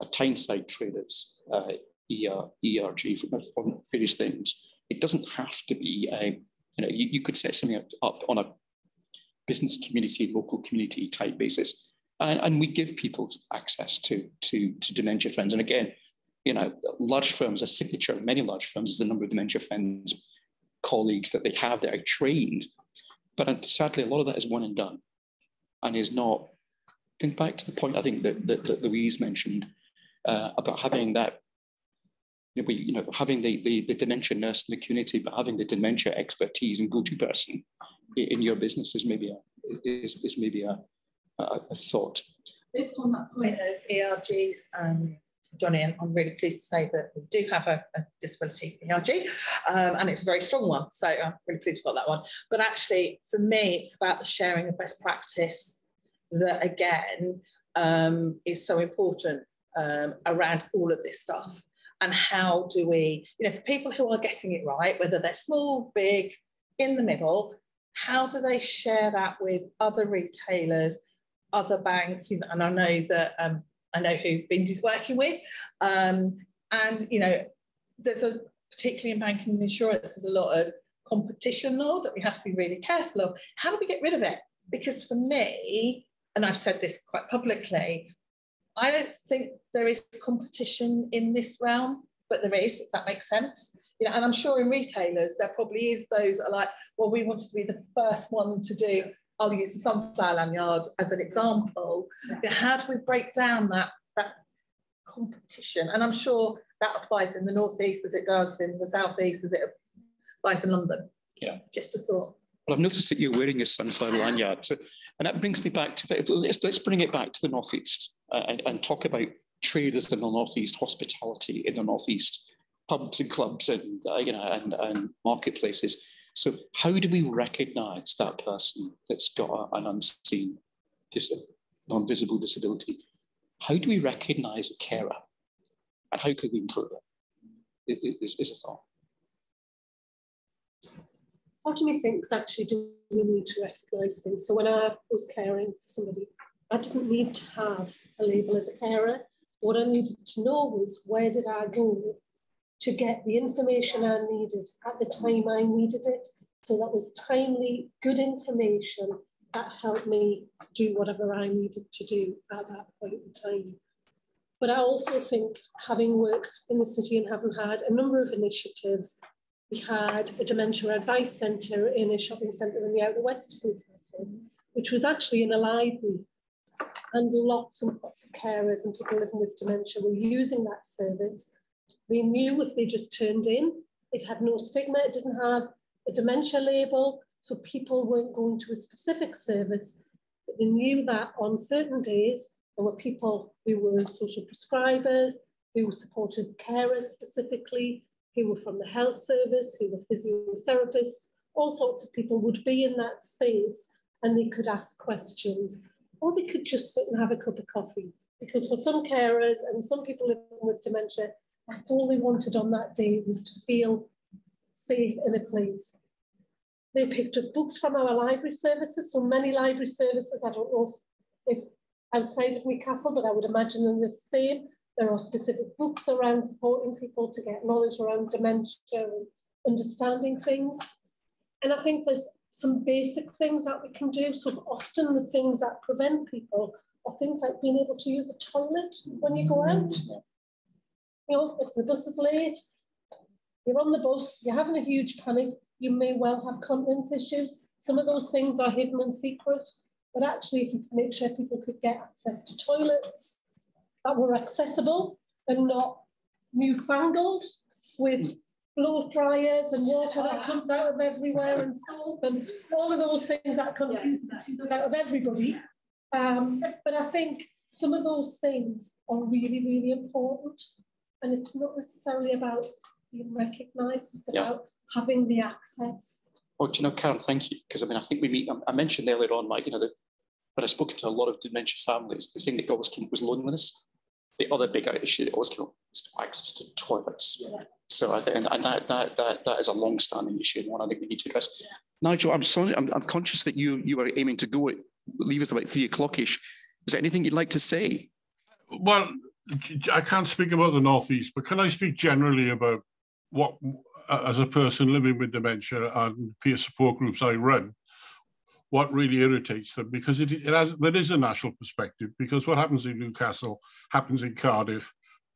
a Tyneside Traders ERG for various things? It doesn't have to be you could set something up on a business community, local community type basis, and we give people access to dementia friends. And again, large firms, a signature of many large firms is the number of dementia friends, colleagues that they have that are trained. But sadly, a lot of that is one and done, and is not. Going back to the point I think that Louise mentioned about having that, having the dementia nurse in the community, but having the dementia expertise and go-to person in your business is maybe a thought. Just on that point of ERGs, Johnny, and I'm really pleased to say that we do have a disability ERG, and it's a very strong one. So I'm really pleased we've got that one. But actually, for me, it's about the sharing of best practice that, again, is so important around all of this stuff. And how do we, for people who are getting it right, whether they're small, big, in the middle, how do they share that with other retailers, other banks? And I know that I know who Bindy's working with, and there's particularly in banking and insurance, there's a lot of competition law that we have to be really careful of. How do we get rid of it? Because for me, and I've said this quite publicly, I don't think there is competition in this realm, but there is, if that makes sense. And I'm sure in retailers, there probably is those that are like, well, we wanted to be the first one to do, I'll use the sunflower lanyard as an example. How do we break down that competition? And I'm sure that applies in the Northeast as it does in the Southeast as it applies in London. Yeah. Just a thought. Well, I've noticed that you're wearing a sunflower lanyard. So, and that brings me back to, let's bring it back to the Northeast and talk about traders in the Northeast, hospitality in the Northeast, pubs and clubs and marketplaces. So how do we recognise that person that's got an unseen, non-visible disability? How do we recognise a carer? And how could we improve it? Is a thought. Part of me thinks actually do we need to recognise things. So when I was caring for somebody, I didn't need to have a label as a carer. What I needed to know was where did I go to get the information I needed at the time I needed it. So that was timely, good information that helped me do whatever I needed to do at that point in time. But I also think, having worked in the city and having had a number of initiatives, we had a dementia advice centre in a shopping centre in the Outer West of Newcastle, which was actually in a library. And lots and lots of carers and people living with dementia were using that service. They knew if they just turned in, it had no stigma, it didn't have a dementia label, so people weren't going to a specific service. But they knew that on certain days, there were people who were social prescribers, who supported carers specifically, who were from the health service, who were physiotherapists, all sorts of people would be in that space and they could ask questions, or they could just sit and have a cup of coffee. Because for some carers and some people living with dementia, that's all they wanted on that day, was to feel safe in a place. They picked up books from our library services, so many library services, I don't know if outside of Newcastle, but I would imagine they're the same. There are specific books around supporting people to get knowledge around dementia and understanding things. And I think there's some basic things that we can do. So often the things that prevent people are things like being able to use a toilet when you go out. You know, if the bus is late, you're on the bus, you're having a huge panic, you may well have continence issues. Some of those things are hidden and secret, but actually if you could make sure people could get access to toilets that were accessible and not newfangled with blow dryers and water that comes out of everywhere and soap and all of those things that confuse out of everybody. But I think some of those things are really, really important. And it's not necessarily about being recognised, it's about having the access. Oh, do you know, Karen, thank you. Because I mean, I think I mentioned earlier on, like, you know, that when I spoke to a lot of dementia families, the thing that always came up was loneliness. The other big issue that always came up was access to toilets. Yeah. So I think, and that is a long-standing issue and one I think we need to address. Yeah. Nigel, I'm sorry, I'm conscious that you are aiming to leave us about 3 o'clock-ish. Is there anything you'd like to say? Well, I can't speak about the Northeast, but can I speak generally about what, as a person living with dementia and peer support groups I run, what really irritates them? Because there is a national perspective, because what happens in Newcastle happens in Cardiff,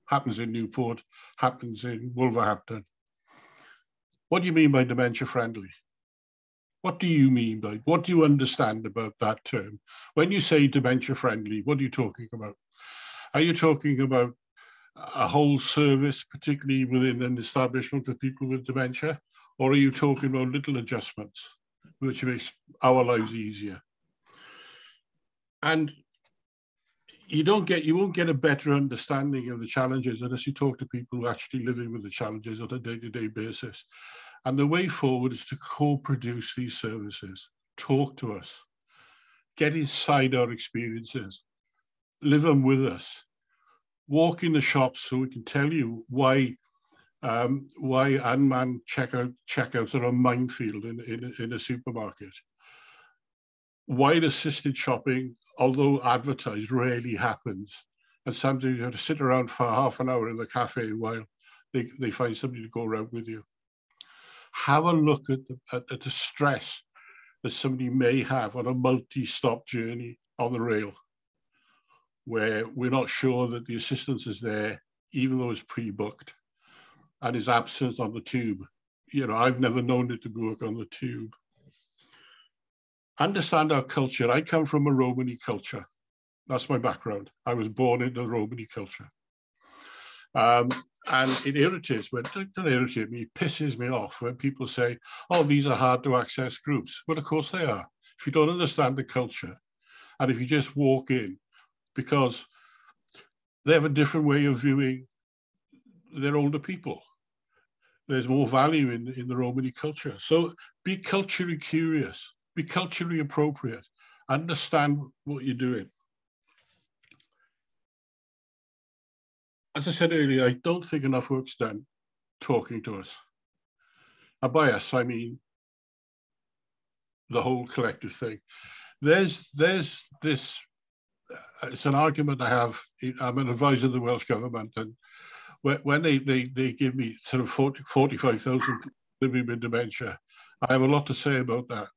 happens in Newport, happens in Wolverhampton. What do you mean by dementia friendly? What do you mean by, what do you understand about that term? When you say dementia friendly, what are you talking about? Are you talking about a whole service, particularly within an establishment for people with dementia? Or are you talking about little adjustments, which makes our lives easier? And you won't get a better understanding of the challenges unless you talk to people who are actually living with the challenges on a day-to-day basis. And the way forward is to co-produce these services, talk to us, get inside our experiences, live them with us, walk in the shops so we can tell you why unmanned checkouts are a minefield in a supermarket. Why assisted shopping, although advertised, rarely happens. And sometimes you have to sit around for half an hour in the cafe while they find somebody to go around with you. Have a look at the stress that somebody may have on a multi-stop journey on the rail, where we're not sure that the assistance is there, even though it's pre-booked, and is absent on the tube. You know, I've never known it to work on the tube. Understand our culture. I come from a Romany culture. That's my background. I was born into the Romany culture. And it irritates me, don't irritate me, it pisses me off when people say, oh, these are hard to access groups. Well, of course they are. If you don't understand the culture, and if you just walk in, because they have a different way of viewing their older people. There's more value in the Romany culture. So be culturally curious, be culturally appropriate, understand what you're doing. As I said earlier, I don't think enough work's done talking to us. And by us, I mean the whole collective thing. There's this, it's an argument I have. I'm an advisor of the Welsh government, and when they give me sort of 45,000 people living with dementia, I have a lot to say about that.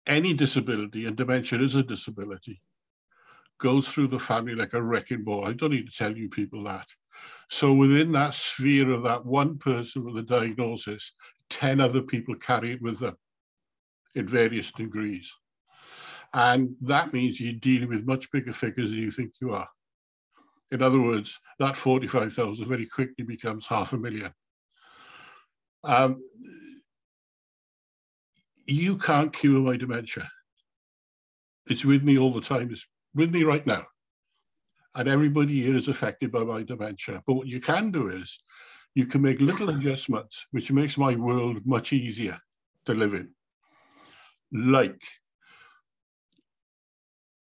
Any disability, and dementia is a disability, goes through the family like a wrecking ball. I don't need to tell you people that. So within that sphere of that one person with a diagnosis, 10 other people carry it with them in various degrees. And that means you're dealing with much bigger figures than you think you are. In other words, that 45,000 very quickly becomes 500,000. You can't cure my dementia. It's with me all the time. It's with me right now. And everybody here is affected by my dementia. But what you can do is you can make little adjustments, which makes my world much easier to live in. Like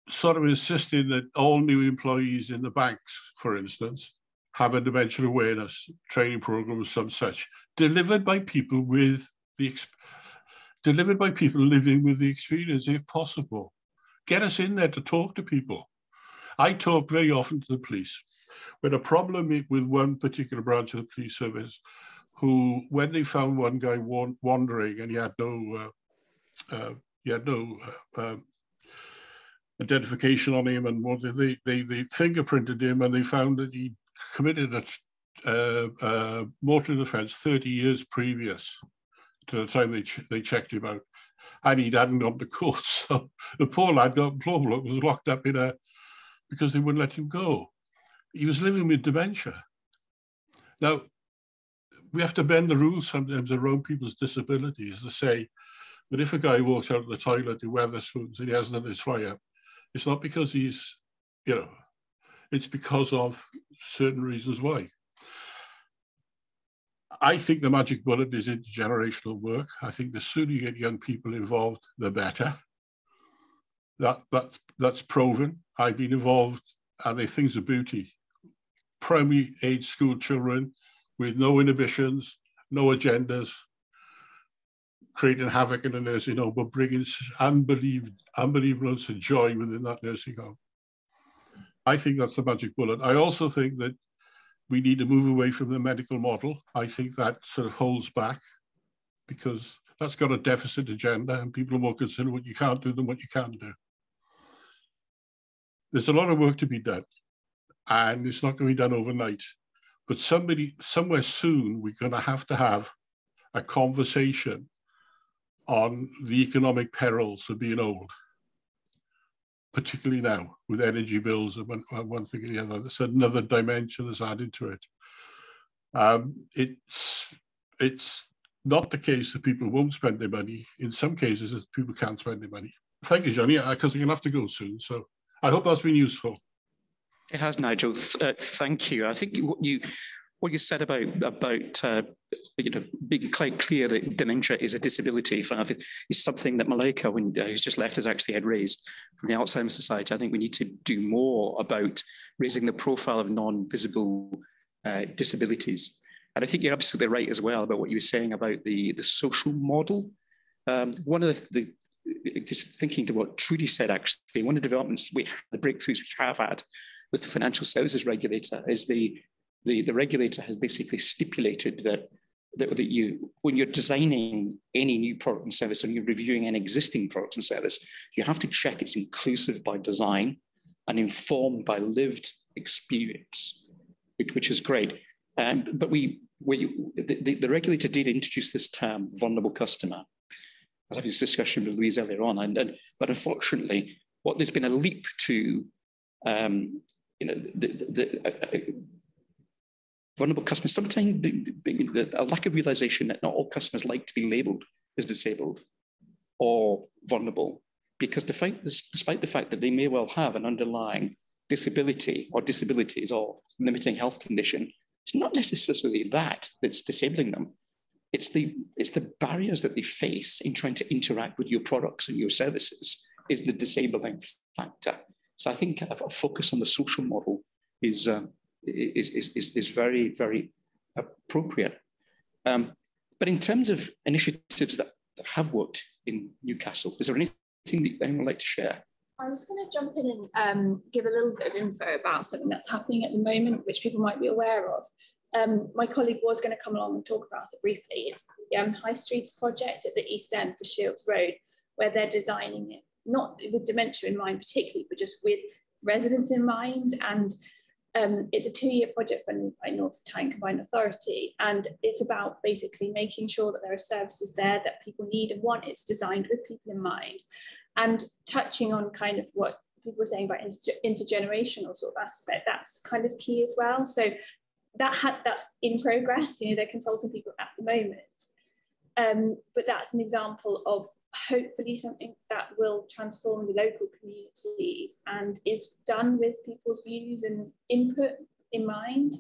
sort of insisting that all new employees in the banks, for instance, have a dementia awareness training program or some such, delivered by people living with the experience, if possible. Get us in there to talk to people. I talk very often to the police. When a problem with one particular branch of the police service, who, when they found one guy wandering and he had no identification on him, and they fingerprinted him, and they found that he committed a motoring offence 30 years previous to the time they checked him out, and he hadn't gone to court. So the poor lad was locked up because they wouldn't let him go. He was living with dementia. Now, we have to bend the rules sometimes around people's disabilities to say that if a guy walks out of the toilet in Wetherspoons and he hasn't had his fire, it's not because he's, it's because of certain reasons why. I think the magic bullet is intergenerational work. I think the sooner you get young people involved, the better. That's proven. I've been involved, and they're things of beauty. Primary age school children with no inhibitions, no agendas, creating havoc in a nursing home, but bringing unbelievable amounts of joy within that nursing home. I think that's the magic bullet. I also think that we need to move away from the medical model. I think that sort of holds back because that's got a deficit agenda and people are more concerned what you can't do than what you can do. There's a lot of work to be done and it's not going to be done overnight, but somewhere soon, we're going to have a conversation on the economic perils of being old, particularly now with energy bills and one thing or the other. There's another dimension that's added to it. It's not the case that people won't spend their money. In some cases, people can't spend their money. Thank you, Johnny, because we're going to have to go soon. So I hope that's been useful. It has, Nigel. Thank you. I think what you said about being quite clear that dementia is a disability is something that Malika, who's just left, has actually had raised from the Alzheimer's Society. I think we need to do more about raising the profile of non-visible disabilities. And I think you're absolutely right as well about what you were saying about the social model. One of just thinking to what Trudy said, actually, one of the developments, the breakthroughs we have had with the financial services regulator is the regulator has basically stipulated that when you're designing any new product and service and you're reviewing an existing product and service, you have to check it's inclusive by design and informed by lived experience, which is great. But the regulator did introduce this term, vulnerable customer. I was having this discussion with Louise earlier on, but unfortunately, there's been a leap to vulnerable customers. Sometimes a lack of realization that not all customers like to be labelled as disabled or vulnerable, because despite the fact that they may well have an underlying disability or disabilities or limiting health condition, it's not necessarily that's disabling them. It's the barriers that they face in trying to interact with your products and your services is the disabling factor. So I think a focus on the social model is very, very appropriate. But in terms of initiatives that have worked in Newcastle, is there anything that anyone would like to share? I was going to jump in and give a little bit of info about something that's happening at the moment, which people might be aware of. My colleague was going to come along and talk about it briefly. It's the High Streets project at the East End for Shields Road, where they're designing it, not with dementia in mind particularly, but just with residents in mind. And it's a 2-year project funded by North Tyne Combined Authority. And it's about basically making sure that there are services there that people need and want. It's designed with people in mind. And touching on kind of what people were saying about intergenerational sort of aspect, that's kind of key as well. So that's in progress, you know, they're consulting people at the moment. But that's an example of hopefully something that will transform the local communities and is done with people's views and input in mind.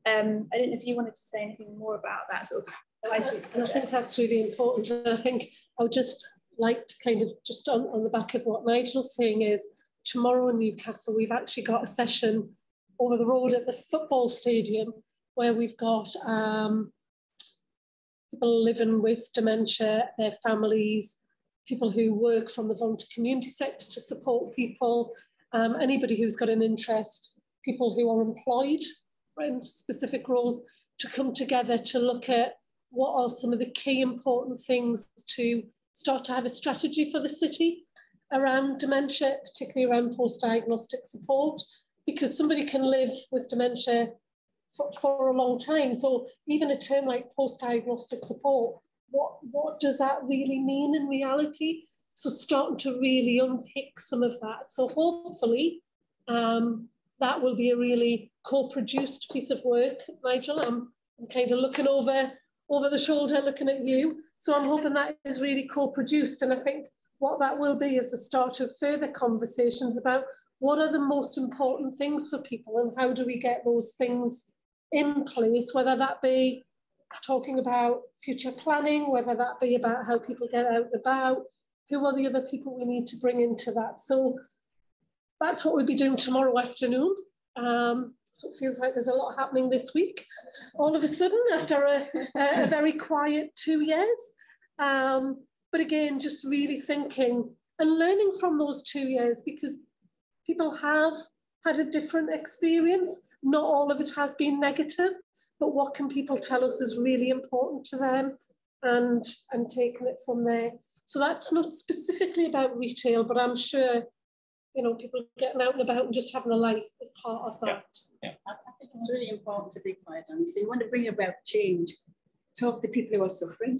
I don't know if you wanted to say anything more about that sort of. And I think that's really important. And I think I would just like to kind of just on the back of what Nigel's saying is, tomorrow in Newcastle, we've actually got a session over the road at the football stadium where we've got people living with dementia, their families, people who work from the volunteer community sector to support people, anybody who's got an interest, people who are employed in specific roles, to come together to look at what are some of the key important things to start to have a strategy for the city around dementia, particularly around post-diagnostic support, because somebody can live with dementia for a long time. So even a term like post-diagnostic support, what does that really mean in reality? So starting to really unpick some of that. So hopefully that will be a really co-produced piece of work, Nigel. I'm kind of looking over the shoulder, looking at you. So I'm hoping that is really co-produced. And I think what that will be is the start of further conversations about what are the most important things for people and how do we get those things in place, whether that be talking about future planning, whether that be about how people get out and about, who are the other people we need to bring into that. So that's what we'll be doing tomorrow afternoon. So it feels like there's a lot happening this week, all of a sudden, after a very quiet 2 years. But again, just really thinking and learning from those 2 years, because people have had a different experience. Not all of it has been negative, but what can people tell us is really important to them, and taking it from there. So that's not specifically about retail, but I'm sure, you know, people getting out and about and just having a life is part of that. Yeah. I think it's really important to be quiet on. So you want to bring about change, talk to people who are suffering.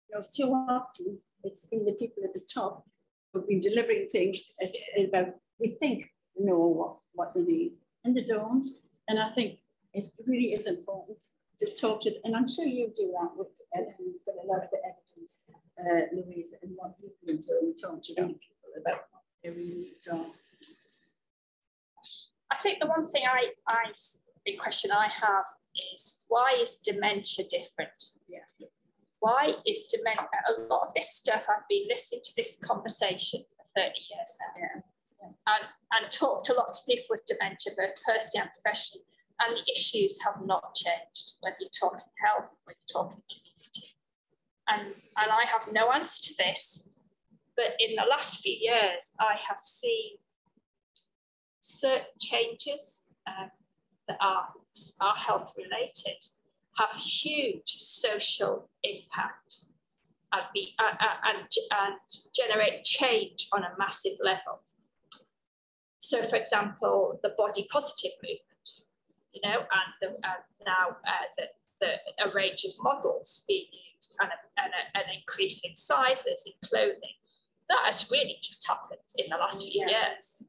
You know, too often it's been the people at the top who've been delivering things about we think know what they need, and they don't. And I think it really is important to talk to, and I'm sure you do that with, and you've got a lot of evidence, Louise, and what you've been doing, talk to people about what their needs are. I think the one thing the question I have is, why is dementia different? Yeah. Why is dementia, a lot of this stuff, I've been listening to this conversation for 30 years now. Yeah. And talked to lots of people with dementia, both personally and professionally, and the issues have not changed, whether you're talking health, whether you're talking community. And I have no answer to this, but in the last few years, I have seen certain changes that are health related have huge social impact and generate change on a massive level. So, for example, the body positive movement, you know, and now a range of models being used, and an increase in sizes in clothing, that has really just happened in the last few years.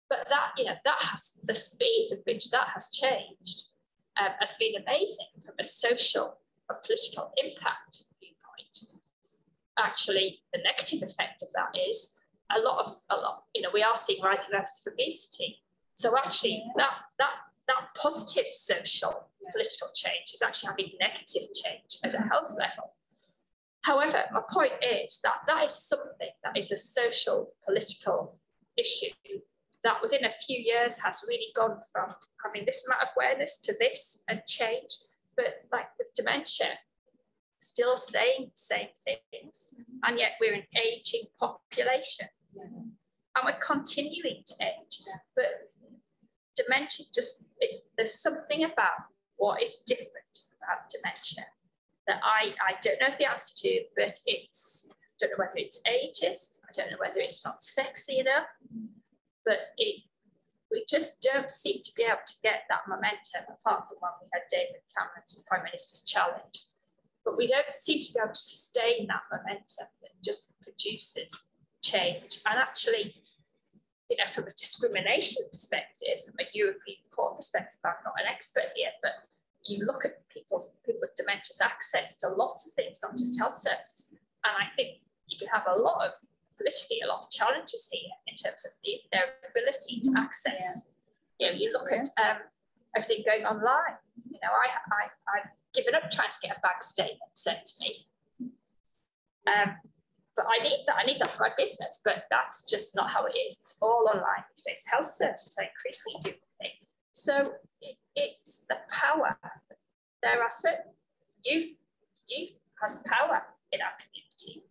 But that, you know, that has, the speed with which that has changed has been amazing from a social or political impact viewpoint. Actually, the negative effect of that is a lot, you know, we are seeing rising levels of obesity. So actually that positive social political change is actually having negative change at a health level. However, my point is that is something that is a social political issue that within a few years has really gone from having this amount of awareness to this and change. But like with dementia, still saying the same things, and yet we're an aging population. And we're continuing to age, but dementia there's something about what is different about dementia that I don't know the answer to, but I don't know whether it's ageist, I don't know whether it's not sexy enough, but we just don't seem to be able to get that momentum, apart from when we had David Cameron's Prime Minister's Challenge. But we don't seem to be able to sustain that momentum that just produces change. And actually, you know, from a discrimination perspective, from a European court perspective, I'm not an expert here, but you look at people with dementia's access to lots of things, not just health services. And I think you can have politically a lot of challenges here in terms of their ability to access. You know, you look at everything going online. You know, I've given up trying to get a bank statement sent to me. But I need that for my business, but that's just not how it is. It's all online these days. Health services are increasingly doing the thing. So it's the power. There are certain youth has power in our community,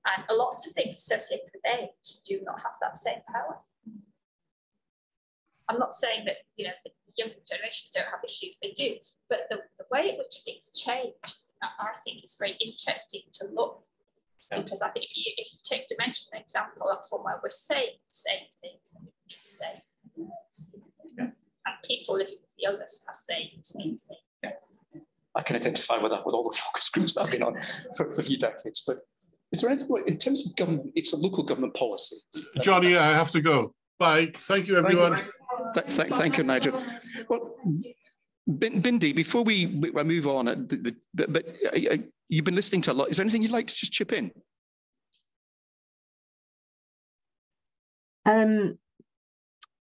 and a lot of things associated with age do not have that same power. I'm not saying that, you know, the younger generation don't have issues, they do, but the way in which things change, I think it's very interesting to look. Because I think if you take dementia as an example, that's one where we're saying the same things that we need to say. And people living with the illness are saying the same thing. Yes. I can identify with that with all the focus groups that I've been on for a few decades. But is there anything, in terms of government, it's a local government policy. Johnny, I have to go. Bye. Thank you, everyone. Thank you, Nigel. Well, Bindi, before we move on, but you've been listening to a lot. Is there anything you'd like to just chip in?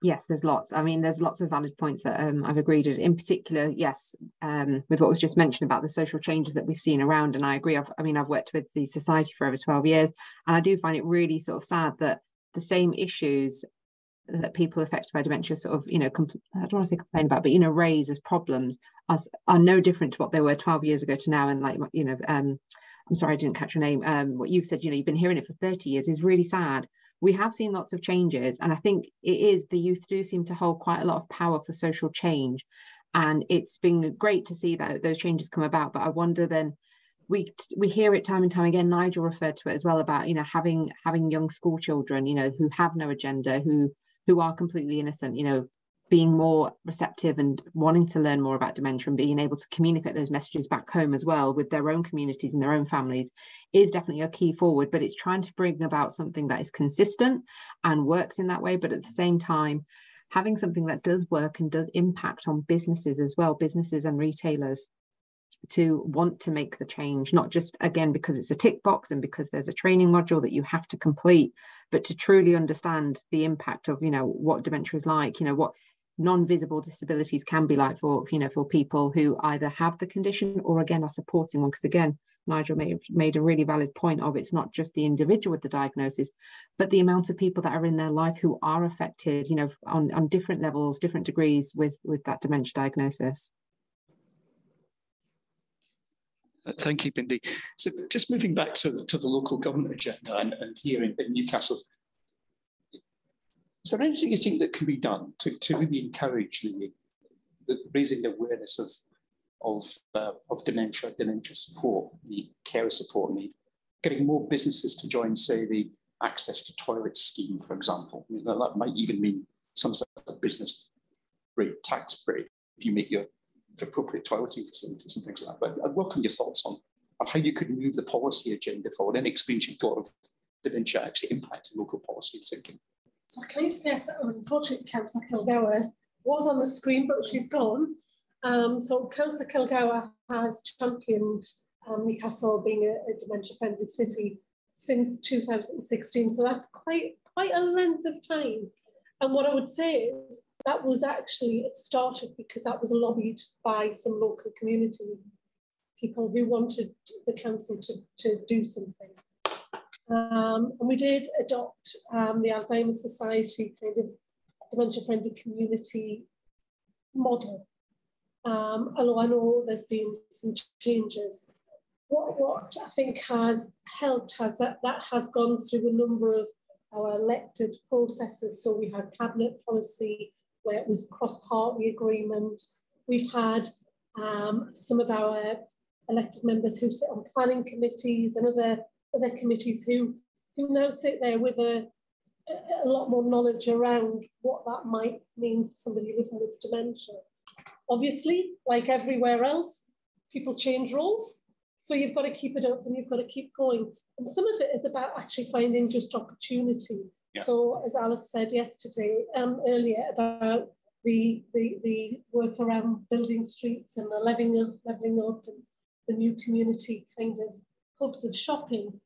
Yes, there's lots. I mean, there's lots of valid points that I've agreed with. In particular, yes, with what was just mentioned about the social changes that we've seen around, and I agree. I've worked with the society for over 12 years, and I do find it really sort of sad that the same issues that people affected by dementia sort of, you know, I don't want to say complain about, but, you know, raise as problems are no different to what they were 12 years ago to now. And like, you know, I'm sorry, I didn't catch your name. What you've said, you know, you've been hearing it for 30 years is really sad. We have seen lots of changes, and I think the youth do seem to hold quite a lot of power for social change. And it's been great to see that those changes come about. But I wonder then, we hear it time and time again, Nigel referred to it as well, about, you know, having young school children, you know, who have no agenda, who are completely innocent, you know, being more receptive and wanting to learn more about dementia and being able to communicate those messages back home as well with their own communities and their own families is definitely a key forward. But it's trying to bring about something that is consistent and works in that way, but at the same time having something that does work and does impact on businesses as well, businesses and retailers, to want to make the change, not just, again, because it's a tick box and because there's a training module that you have to complete, but to truly understand the impact of, you know, what dementia is like, you know, what non-visible disabilities can be like for, you know, for people who either have the condition or, again, are supporting one. Because, again, Nigel made a really valid point of it's not just the individual with the diagnosis, but the amount of people that are in their life who are affected, you know, on different levels, different degrees with that dementia diagnosis. Thank you, Bindi. So just moving back to the local government agenda and here in Newcastle, is there anything you think that can be done to really encourage the raising the awareness of dementia support need, care support need, getting more businesses to join, say, the access to toilet scheme, for example? I mean, that might even mean some sort of business break, tax break, if you make your appropriate toileting facilities and things like that. But I'd welcome your thoughts on how you could move the policy agenda forward, any experience you've got of dementia actually impacting local policy thinking. So I kind of guess, unfortunately, Councillor Kilgour was on the screen, but she's gone. So Councillor Kilgour has championed Newcastle being a dementia-friendly city since 2016. So that's quite a length of time. And what I would say is that was actually, it started because that was lobbied by some local community people who wanted the council to do something. And we did adopt the Alzheimer's Society kind of dementia-friendly community model. Although I know there's been some changes. What I think has helped has that has gone through a number of our elected processes. So we had cabinet policy where it was cross-party agreement. We've had some of our elected members who sit on planning committees and other committees who now sit there with a lot more knowledge around what that might mean for somebody living with dementia. Obviously, like everywhere else, people change roles. So you've got to keep it up and you've got to keep going. And some of it is about actually finding just opportunity. Yeah. So as Alice said yesterday, earlier, about the work around building streets and the levelling up and the new community kind of hubs of shopping,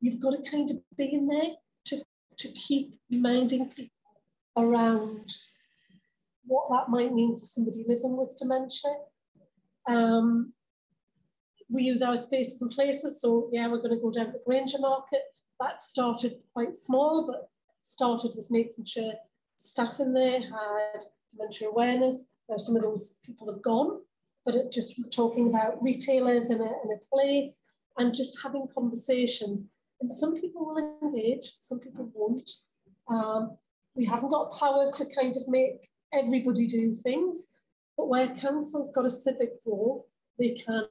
you've got to kind of be in there to keep reminding people around what that might mean for somebody living with dementia. We use our spaces and places, so yeah, we're going to go down to the Granger Market. That started quite small, but started with making sure staff in there had dementia awareness. Now some of those people have gone, but it just was talking about retailers in a place and just having conversations. And some people will engage, some people won't. We haven't got power to kind of make everybody do things, but where council's got a civic role, they can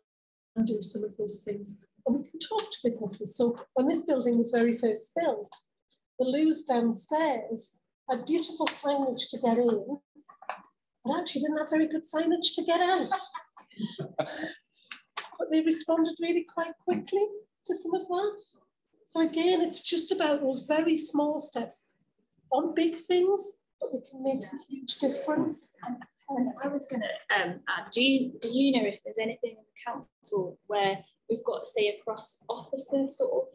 do some of those things. And we can talk to businesses. So when this building was very first built, the loos downstairs had beautiful signage to get in, but actually didn't have very good signage to get out. But they responded really quite quickly to some of that. So again, it's just about those very small steps on big things, but they can make a huge difference. And I was going to add, do you know if there's anything in the council where we've got, say, a cross-officer sort of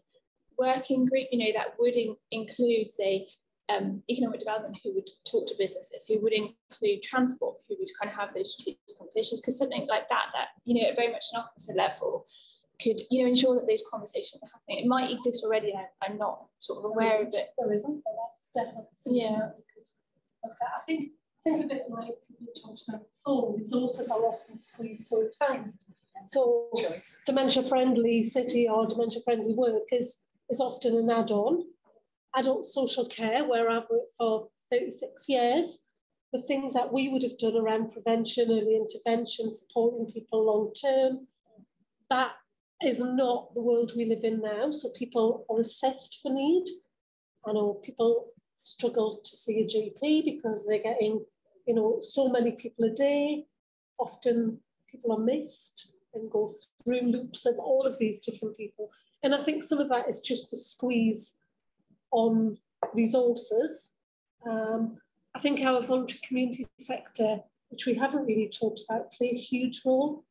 working group, you know, that would include, say, economic development, who would talk to businesses, who would include transport, who would kind of have those strategic conversations, because something like that, you know, at very much an officer level, could, you know, ensure that those conversations are happening. It might exist already, and I'm not sort of aware of it. There isn't, but that's definitely something that we could look at. I think a bit like we talked about before, resources are often squeezed so tight. So dementia-friendly city or dementia-friendly work is often an add-on. Adult social care, where I've worked for 36 years, the things that we would have done around prevention, early intervention, supporting people long-term, that is not the world we live in now. So people are assessed for need. I know people struggle to see a GP because they're getting, you know, so many people a day. Often people are missed and go through loops of all of these different people. And I think some of that is just the squeeze on resources. I think our voluntary community sector, which we haven't really talked about, play a huge role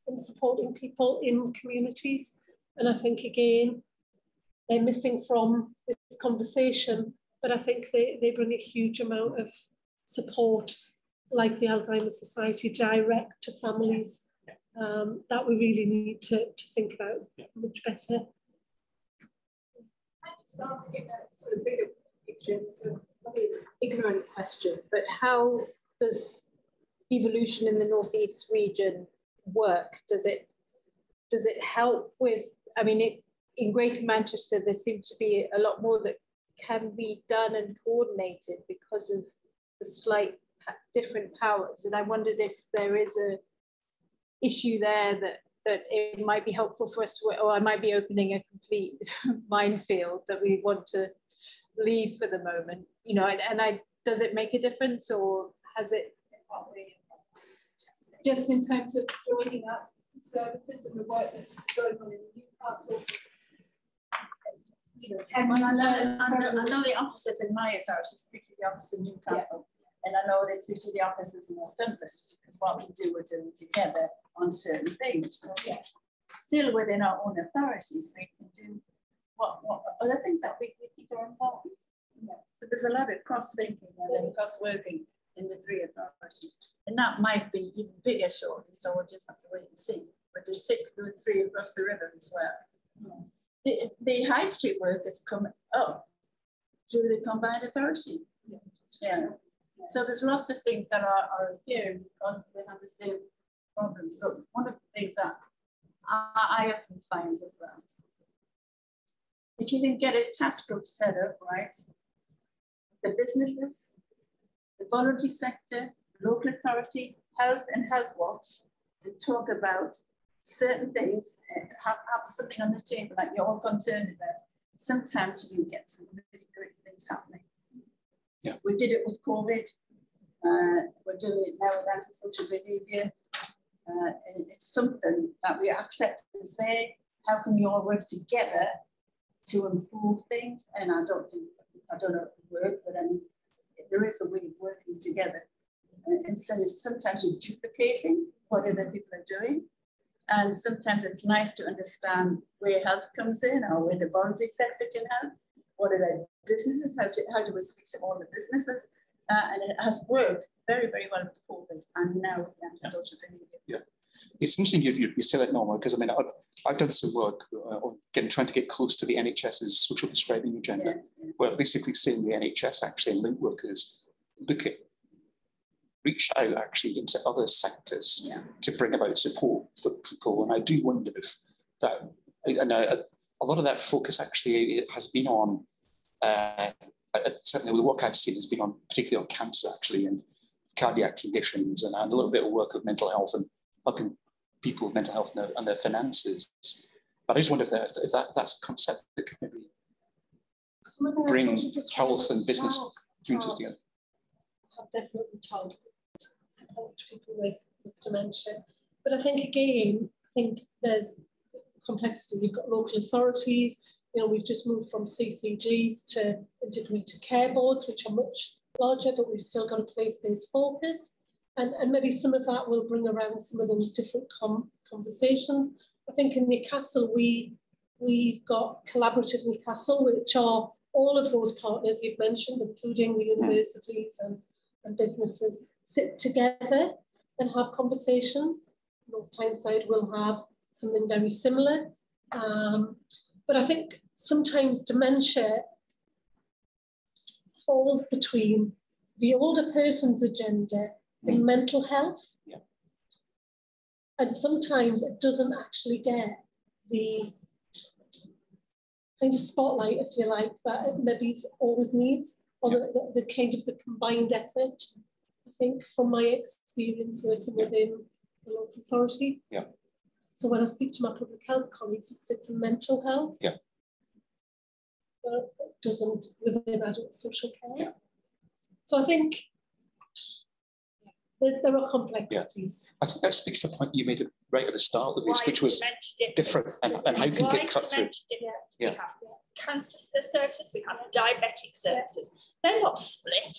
in supporting people in communities. And I think, again, they're missing from this conversation, but I think they bring a huge amount of support, like the Alzheimer's Society, direct to families, that we really need to think about much better. I just ask you a sort of bigger picture, it's a probably an ignorant question, but how does evolution in the Northeast region work? Does it help with, I mean, in Greater Manchester, there seems to be a lot more that can be done and coordinated because of the slight different powers. And I wondered if there is a issue there that it might be helpful for us, or I might be opening a complete minefield that we want to leave for the moment, you know, and does it make a difference, or has it, just in terms of joining up services and the work that's going on in Newcastle? You know, I know the offices in my authority, speak to the office in Newcastle, and I know they speak to the offices in Northumberland, because what we do, we're doing together on certain things. So yeah, still within our own authorities, we can do what other things that we think are important. Yeah. But there's a lot of cross-thinking and cross-working in the three authorities, and that might be even bigger shortly. So we'll just have to wait and see. But there's three across the river as well. Yeah. The high street work has come up through the combined authority. Yeah. So there's lots of things that are here because they have the same problems. But one of the things that I often find is that if you can get a task group set up, right, the businesses, the voluntary sector, local authority, health and health watch, and talk about certain things, have something on the table that you're all concerned about. Sometimes you can get some really great things happening. Yeah. We did it with COVID. We're doing it now with antisocial behaviour. And it's something that we accept is there, how can we all work together to improve things? And I don't know if it works, but I mean, there is a way of working together. And so sometimes you're duplicating what other people are doing. And sometimes it's nice to understand where health comes in or where the voluntary sector can help. What are their businesses? How do we speak to all the businesses? And it has worked very, very well with COVID and now with antisocial behaviour. Yeah, it's interesting you say that, Norma, because I mean, I've done some work on trying to get close to the NHS's social prescribing agenda, where basically saying the NHS actually and link workers reach out actually into other sectors to bring about support for people. And I do wonder if that, a lot of that focus actually has been on, certainly the work I've seen has been on, particularly on cancer actually, and cardiac conditions, and a little bit of work with mental health and helping people with mental health and their finances. But I just wonder if that's a concept that could maybe bring health and business communities together. Have definitely told support people with dementia. But I think there's complexity. You've got local authorities, we've just moved from CCGs to integrated care boards, which are much larger, but we've still got a place-based focus. And maybe some of that will bring around some of those different conversations. I think in Newcastle, we've got Collaborative Newcastle, which are all of those partners you've mentioned, including the universities and businesses, sit together and have conversations. North Tyneside will have something very similar. But I think sometimes dementia falls between the older person's agenda and mental health. Yeah. And sometimes it doesn't actually get the kind of spotlight, if you like, that it maybe always needs, or the kind of the combined effort, I think, from my experience working within the local authority. Yeah. So when I speak to my public health colleagues, it's a mental health. Yeah. But it doesn't within adult social care. Yeah. So I think there are complexities. Yeah. I think that speaks to the point you made right at the start, Louise, which was different and how can get cut through. We have cancer services, we have diabetic services. They're not split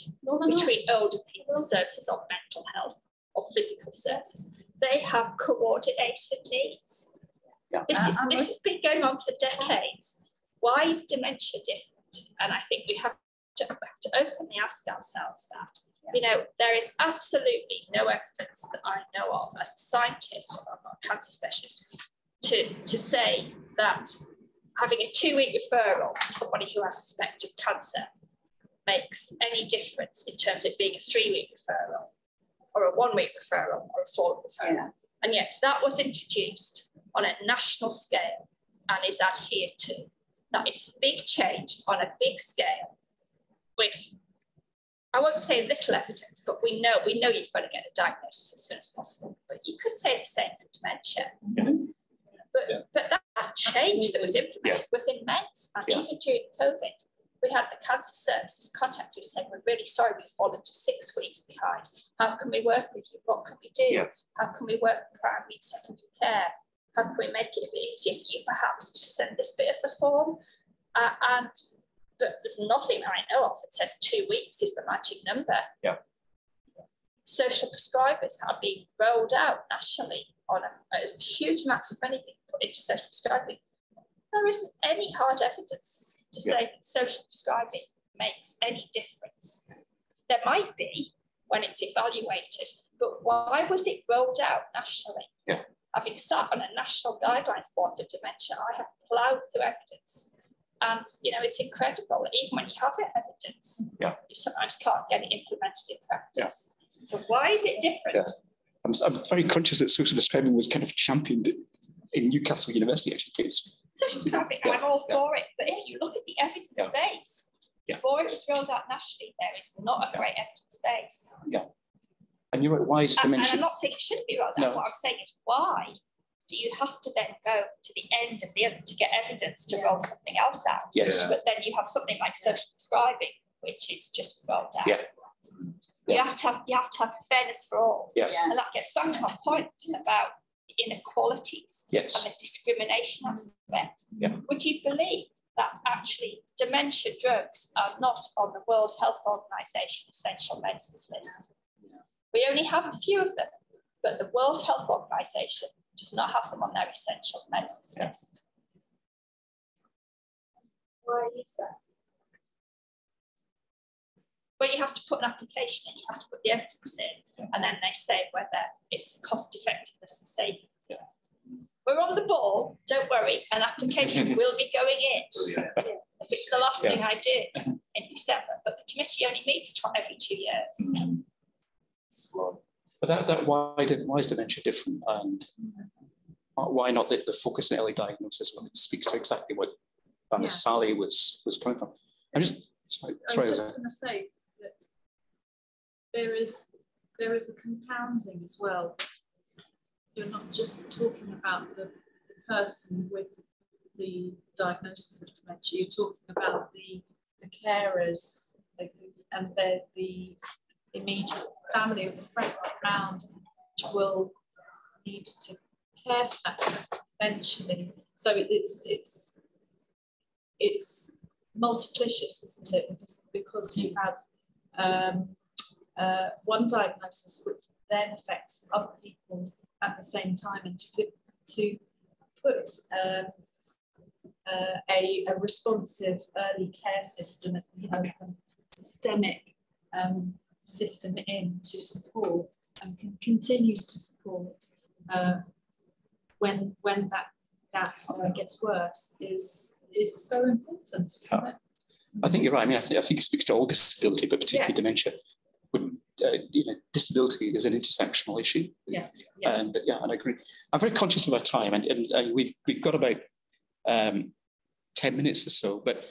between older people's services or mental health or physical services. They have coordinated needs. Yeah. This has been going on for decades. Why is dementia different? And I think we have to openly ask ourselves that. There is absolutely no evidence that I know of as a scientist or a cancer specialist to say that having a 2-week referral for somebody who has suspected cancer makes any difference in terms of being a 3-week referral or a 1-week referral or a 4-week referral. Yeah. And yet that was introduced on a national scale and is adhered to. That is a big change on a big scale with, I won't say little evidence, but we know you've got to get a diagnosis as soon as possible. But you could say the same for dementia. Mm-hmm. But that change that was implemented was immense. And even during COVID, we had the cancer services contact us saying, we're really sorry, we've fallen to 6 weeks behind. How can we work with you? What can we do? Yeah. How can we work with primary and secondary care? How can we make it a bit easier for you perhaps to send this bit of the form? But there's nothing I know of that says 2 weeks is the magic number. Yeah. Social prescribers are being rolled out nationally on a huge amounts of money being put into social prescribing. There isn't any hard evidence to say that social prescribing makes any difference. There might be when it's evaluated, but why was it rolled out nationally? Yeah. Having sat on a national guidelines board for dementia, I have ploughed through evidence. And, it's incredible. Even when you have evidence, you sometimes can't get it implemented in practice. Yeah. So why is it different? Yeah. I'm very conscious that social prescribing was kind of championed in Newcastle University, actually. Social prescribing, I'm all for it. But if you look at the evidence base, before it was rolled out nationally, there is not a great evidence base. Yeah. And you're right, why is dementia? And I'm not saying it shouldn't be rolled out. No. What I'm saying is why do you have to then go to the end of the other to get evidence to roll something else out? Yes. But then you have something like social prescribing, which is just rolled out. Yeah. You have to have fairness for all. Yeah. And that gets back to my point about inequalities Yes. and the discrimination aspect. Yeah. Would you believe that actually dementia drugs are not on the World Health Organization essential medicines list? We only have a few of them, but the World Health Organization does not have them on their essential medicines list. Why is that? Well, you have to put an application in, you have to put the evidence in, and then they say whether it's cost effectiveness and saving. Yeah. We're on the ball, don't worry, an application will be going in. If it's the last thing I do in December, but the committee only meets every 2 years. But why is dementia different, and why not the focus on early diagnosis when it speaks to exactly what Sally was coming from? I'm just sorry. I was just going to say that there is a compounding as well. You're not just talking about the person with the diagnosis of dementia. You're talking about the carers, and the immediate family or the friends around, which will need to care for that person eventually. So it's multiplicious, isn't it? Because you have one diagnosis which then affects other people at the same time, and to put a responsive early care system, a systemic system in to support and continues to support when that gets worse is so important. Isn't it? I think you're right. I mean, I think it speaks to all disability, but particularly dementia. When, disability is an intersectional issue. Yeah. And and I agree. I'm very conscious of our time, and we've got about 10 minutes or so. But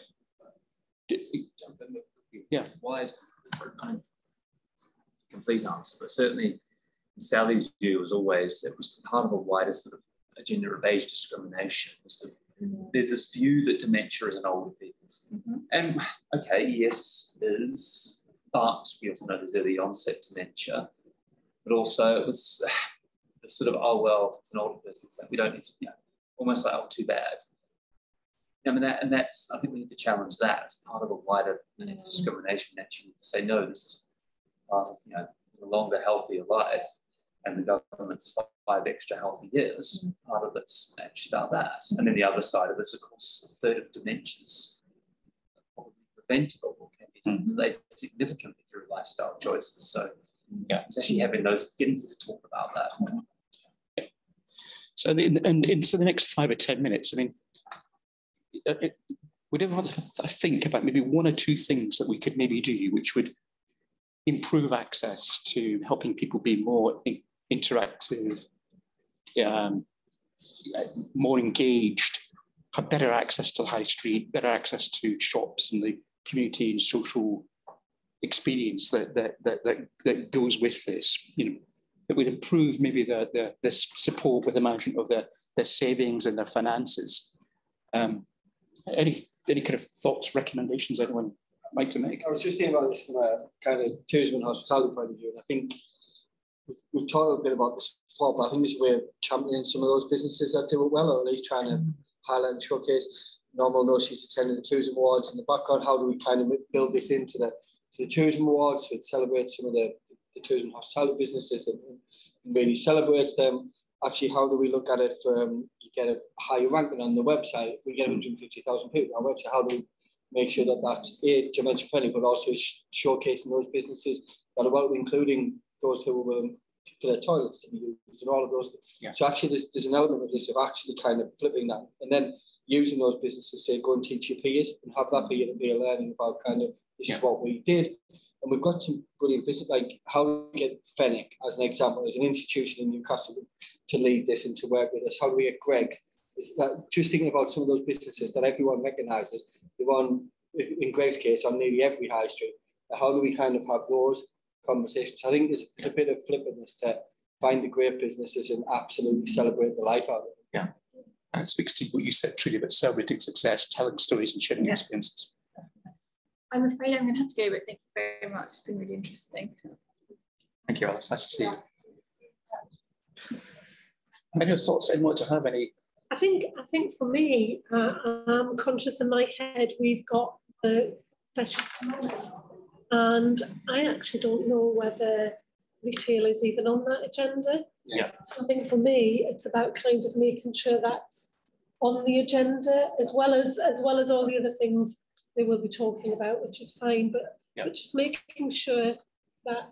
why is it different? I mean, complete answer, but certainly Sally's view was always it was part of a wider sort of agenda of age discrimination. There's this view that dementia is an older people's. And okay, yes, it is. But we also know there's early onset dementia, but also it was sort of, oh, well, if it's an older person, so we don't need to, almost like, oh, too bad. I mean, that's, I think we need to challenge that as part of a wider discrimination. Actually, need to say, no, this is part of, a longer, healthier life, and the government's 5 extra healthy years. Part of it's actually about that. And then the other side of it is, of course, a third of dementias are probably preventable or can be delayed significantly through lifestyle choices. So, it's actually getting to talk about that. So, so the next 5 or 10 minutes, I mean, we don't want to think about maybe 1 or 2 things that we could maybe do which would improve access to helping people be more interactive, more engaged, have better access to the high street, better access to shops and the community and social experience that goes with this. It would improve maybe the support with the management of their savings and their finances. Any kind of thoughts, recommendations anyone like to make? I was just thinking about this from a kind of tourism and hospitality point of view, and I think we've talked a bit about this before, but I think this is where championing some of those businesses that do it well, or at least trying to highlight and showcase. Normal knows she's attending the tourism awards in the background. How do we kind of build this into the tourism awards, so it celebrates some of the tourism and hospitality businesses and really celebrates them? Actually, how do we look at it from, you get a higher ranking on the website, we get 150,000 people on our website, how do we make sure that that's dementia friendly, but also showcasing those businesses that are well, including those who are for their toilets to be used and all of those. So actually there's an element of this of actually kind of flipping that and then using those businesses, say, go and teach your peers and have that peer to be learning about kind of, this is what we did. And we've got some brilliant business, like how do we get Fenwick, as an example, as an institution in Newcastle to lead this and to work with us? How do we get Greg's? Just thinking about some of those businesses that everyone recognises, the one, in Greg's case, on nearly every high street. How do we kind of have those conversations? I think there's a bit of flippantness to find the great businesses and absolutely celebrate the life out of them. Yeah, that speaks to what you said, Trudy, about celebrating success, telling stories and sharing experiences. I'm afraid I'm going to have to go, but thank you very much. It's been really interesting. Thank you, Alice. Nice to see you. Any thoughts? Anyone to have any? I think for me, I'm conscious in my head we've got the session tomorrow, and I actually don't know whether retail is even on that agenda. Yeah. So I think for me, it's about kind of making sure that's on the agenda as well as all the other things they will be talking about, which is fine, but just making sure that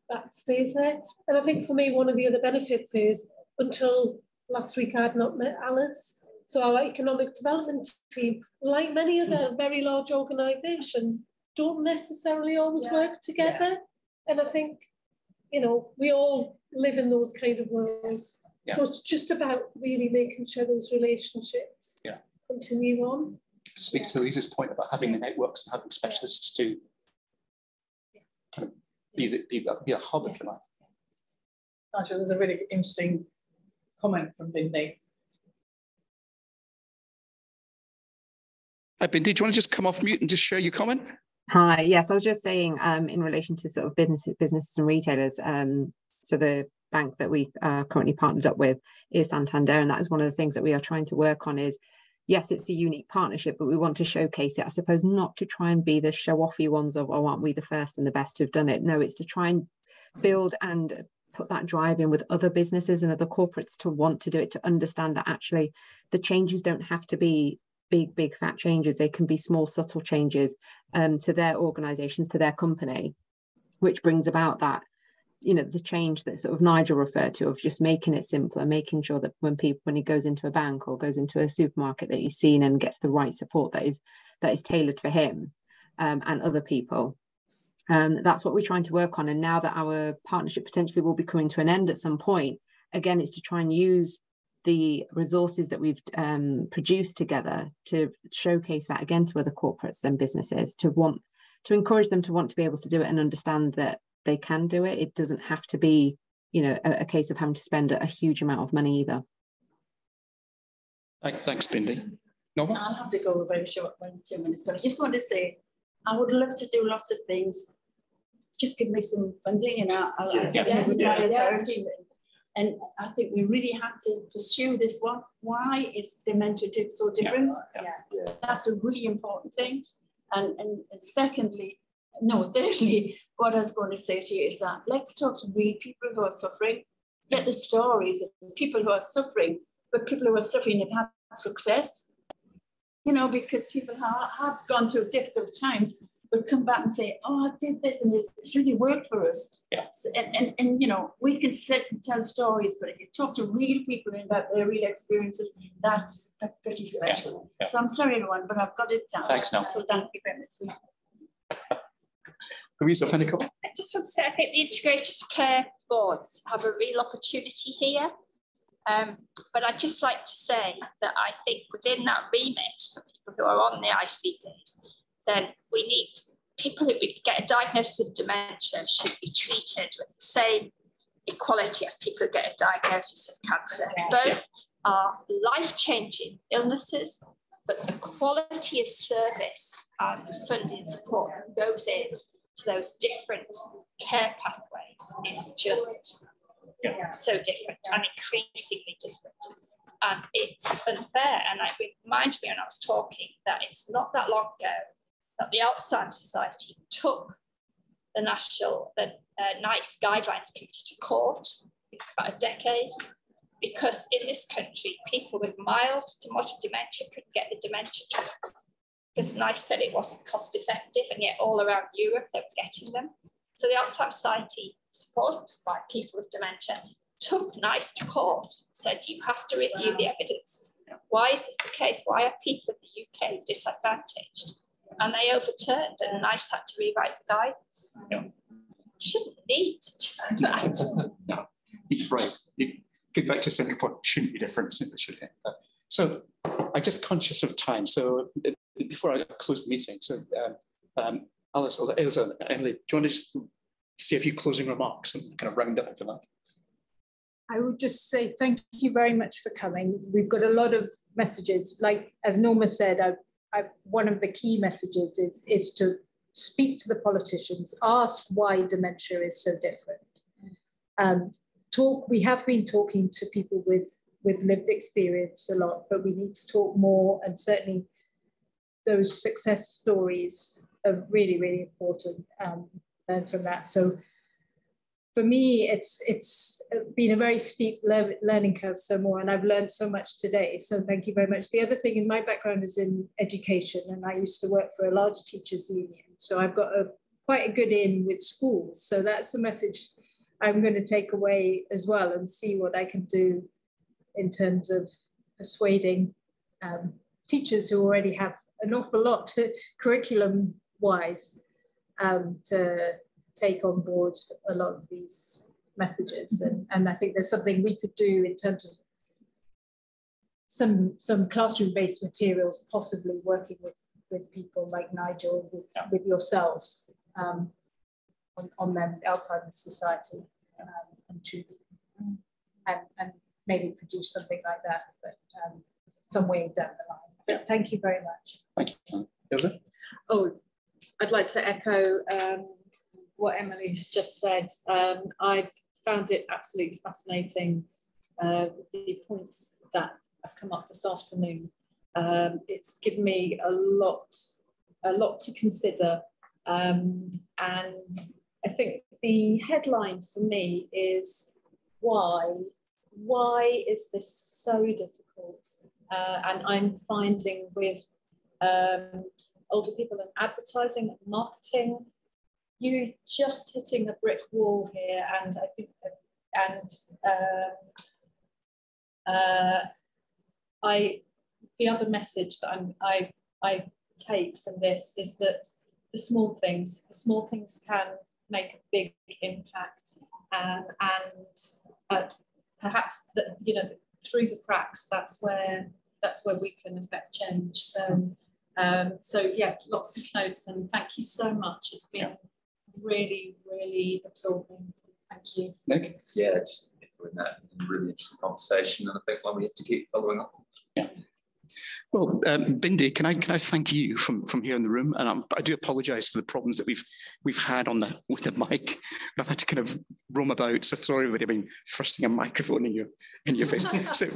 that stays there. And I think for me, one of the other benefits is until last week I'd not met Alice. So our economic development team, like many other very large organisations, don't necessarily always work together. And I think, you know, we all live in those kind of worlds. So it's just about really making sure those relationships continue on. Speaks to Louise's point about having the networks and having specialists to kind of be a hub, if you like. Nigel, there's a really interesting comment from Bindi. Bindi, do you want to just come off mute and just share your comment? Hi, yes, I was just saying in relation to sort of businesses and retailers, so the bank that we are currently partnered up with is Santander, and that is one of the things that we are trying to work on is, yes, it's a unique partnership, but we want to showcase it, I suppose, not to try and be the show-offy ones of, oh, aren't we the first and the best who've done it? No, it's to try and build and put that drive in with other businesses and other corporates to want to do it, to understand that actually the changes don't have to be big fat changes. They can be small, subtle changes to their organizations, to their company, which brings about that, you know, the change that sort of Nigel referred to, of just making it simpler, making sure that when he goes into a bank or goes into a supermarket, that he's seen and gets the right support that is tailored for him and other people. That's what we're trying to work on. And now that our partnership potentially will be coming to an end at some point, again, it's to try and use the resources that we've produced together to showcase that again to other corporates and businesses, to encourage them to want to be able to do it and understand that they can do it. It doesn't have to be, you know, a case of having to spend a huge amount of money either. Thanks, Bindi. Norma? I'll have to go very short, 1 or 2 minutes, but I just want to say, I would love to do lots of things. Just give me some funding and I'll get it with my authority. And I think we really have to pursue this one. Why is dementia so different? That's a really important thing. And thirdly, what I was going to say to you is that let's talk to real people who are suffering, get the stories of people who are suffering, but people who are suffering have had success. You know, because people have gone through difficult times, but come back and say, oh, I did this and it's really worked for us. So, and you know, we can sit and tell stories, but if you talk to real people about their real experiences, that's pretty special. So I'm sorry, everyone, but I've got it down. Thanks, Nel. So thank you very much. Louise, a funny comment? I just want to say, I think the integrated care boards have a real opportunity here. But I'd just like to say that I think within that remit for people who are on the ICBs, then we need people who get a diagnosis of dementia should be treated with the same equality as people who get a diagnosis of cancer. Both are life-changing illnesses, but the quality of service and funding support that goes in to those different care pathways is just so different and increasingly different. And it's unfair. And it reminded me when I was talking that it's not that long ago that the Alzheimer's Society took the NICE Guidelines Committee to court, about a decade, because in this country, people with mild to moderate dementia couldn't get the dementia drugs because NICE said it wasn't cost effective, and yet all around Europe they were getting them. So the Alzheimer's Society, supported by people with dementia, took NICE to court, said you have to review the evidence. Why is this the case? Why are people in the UK disadvantaged? And they overturned, and NICE had to rewrite the guidance. You shouldn't need to do that. No, you're right. You get back to central point, shouldn't be different, should it? So I'm just conscious of time. So before I close the meeting, so Alice, Ailsa, Emily, do you want to just say a few closing remarks and kind of round up if you like? I would just say thank you very much for coming. We've got a lot of messages. Like, as Norma said, one of the key messages is to speak to the politicians, ask why dementia is so different. we have been talking to people with lived experience a lot, but we need to talk more, and certainly those success stories are really, really important, learn from that. So for me, it's been a very steep learning curve so more, and I've learned so much today. So thank you very much. The other thing, in my background is in education, and I used to work for a large teachers union. So I've got quite a good in with schools. So that's a message I'm going to take away as well, and see what I can do in terms of persuading teachers who already have an awful lot curriculum-wise to take on board a lot of these messages. And I think there's something we could do in terms of some classroom-based materials, possibly working with people like Nigel, with yourselves, on them, Alzheimer's Society, and Trudy, and maybe produce something like that, but some way down the line. Yeah. Thank you very much. Thank you. Ilse? Oh, I'd like to echo what Emily's just said. I've found it absolutely fascinating, the points that have come up this afternoon. It's given me a lot to consider, and I think the headline for me is why is this so difficult? And I'm finding with older people in advertising and marketing, you're just hitting a brick wall here. And I think, the other message that I take from this is that the small things can make a big impact, and perhaps that, you know, through the cracks, that's where we can affect change. So so yeah, lots of notes, and thank you so much. It's been really, really absorbing. Thank you. Nick? Yeah, just echoing that, really interesting conversation, and I think we have to keep following up. Yeah. Well, Bindi, can I thank you from here in the room, and I do apologise for the problems that we've had with the mic. I've had to kind of roam about, so sorry everybody. I mean, thrusting a microphone in your face. so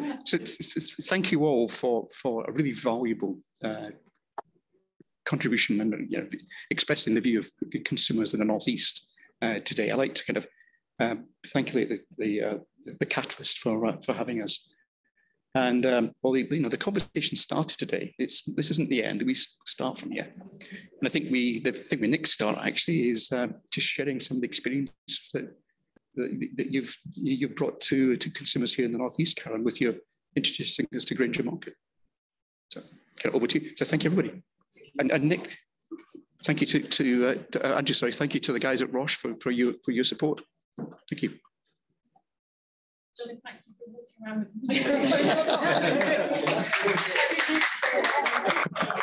thank you all for a really valuable contribution, and, you know, expressing the view of consumers in the North East today. I like to kind of thank the Catalyst for having us. And well, you know, the conversation started today. This isn't the end. We start from here, and I think the thing with Nick's start actually is just sharing some of the experience that you've brought to consumers here in the North East, Karen, with your introducing us to Granger Market. So, kind of over to you. So, thank you, everybody, and Nick, thank you to Andrew. Sorry, thank you to the guys at Roche for your support. Thank you. Johnny, thank you for walking around with me.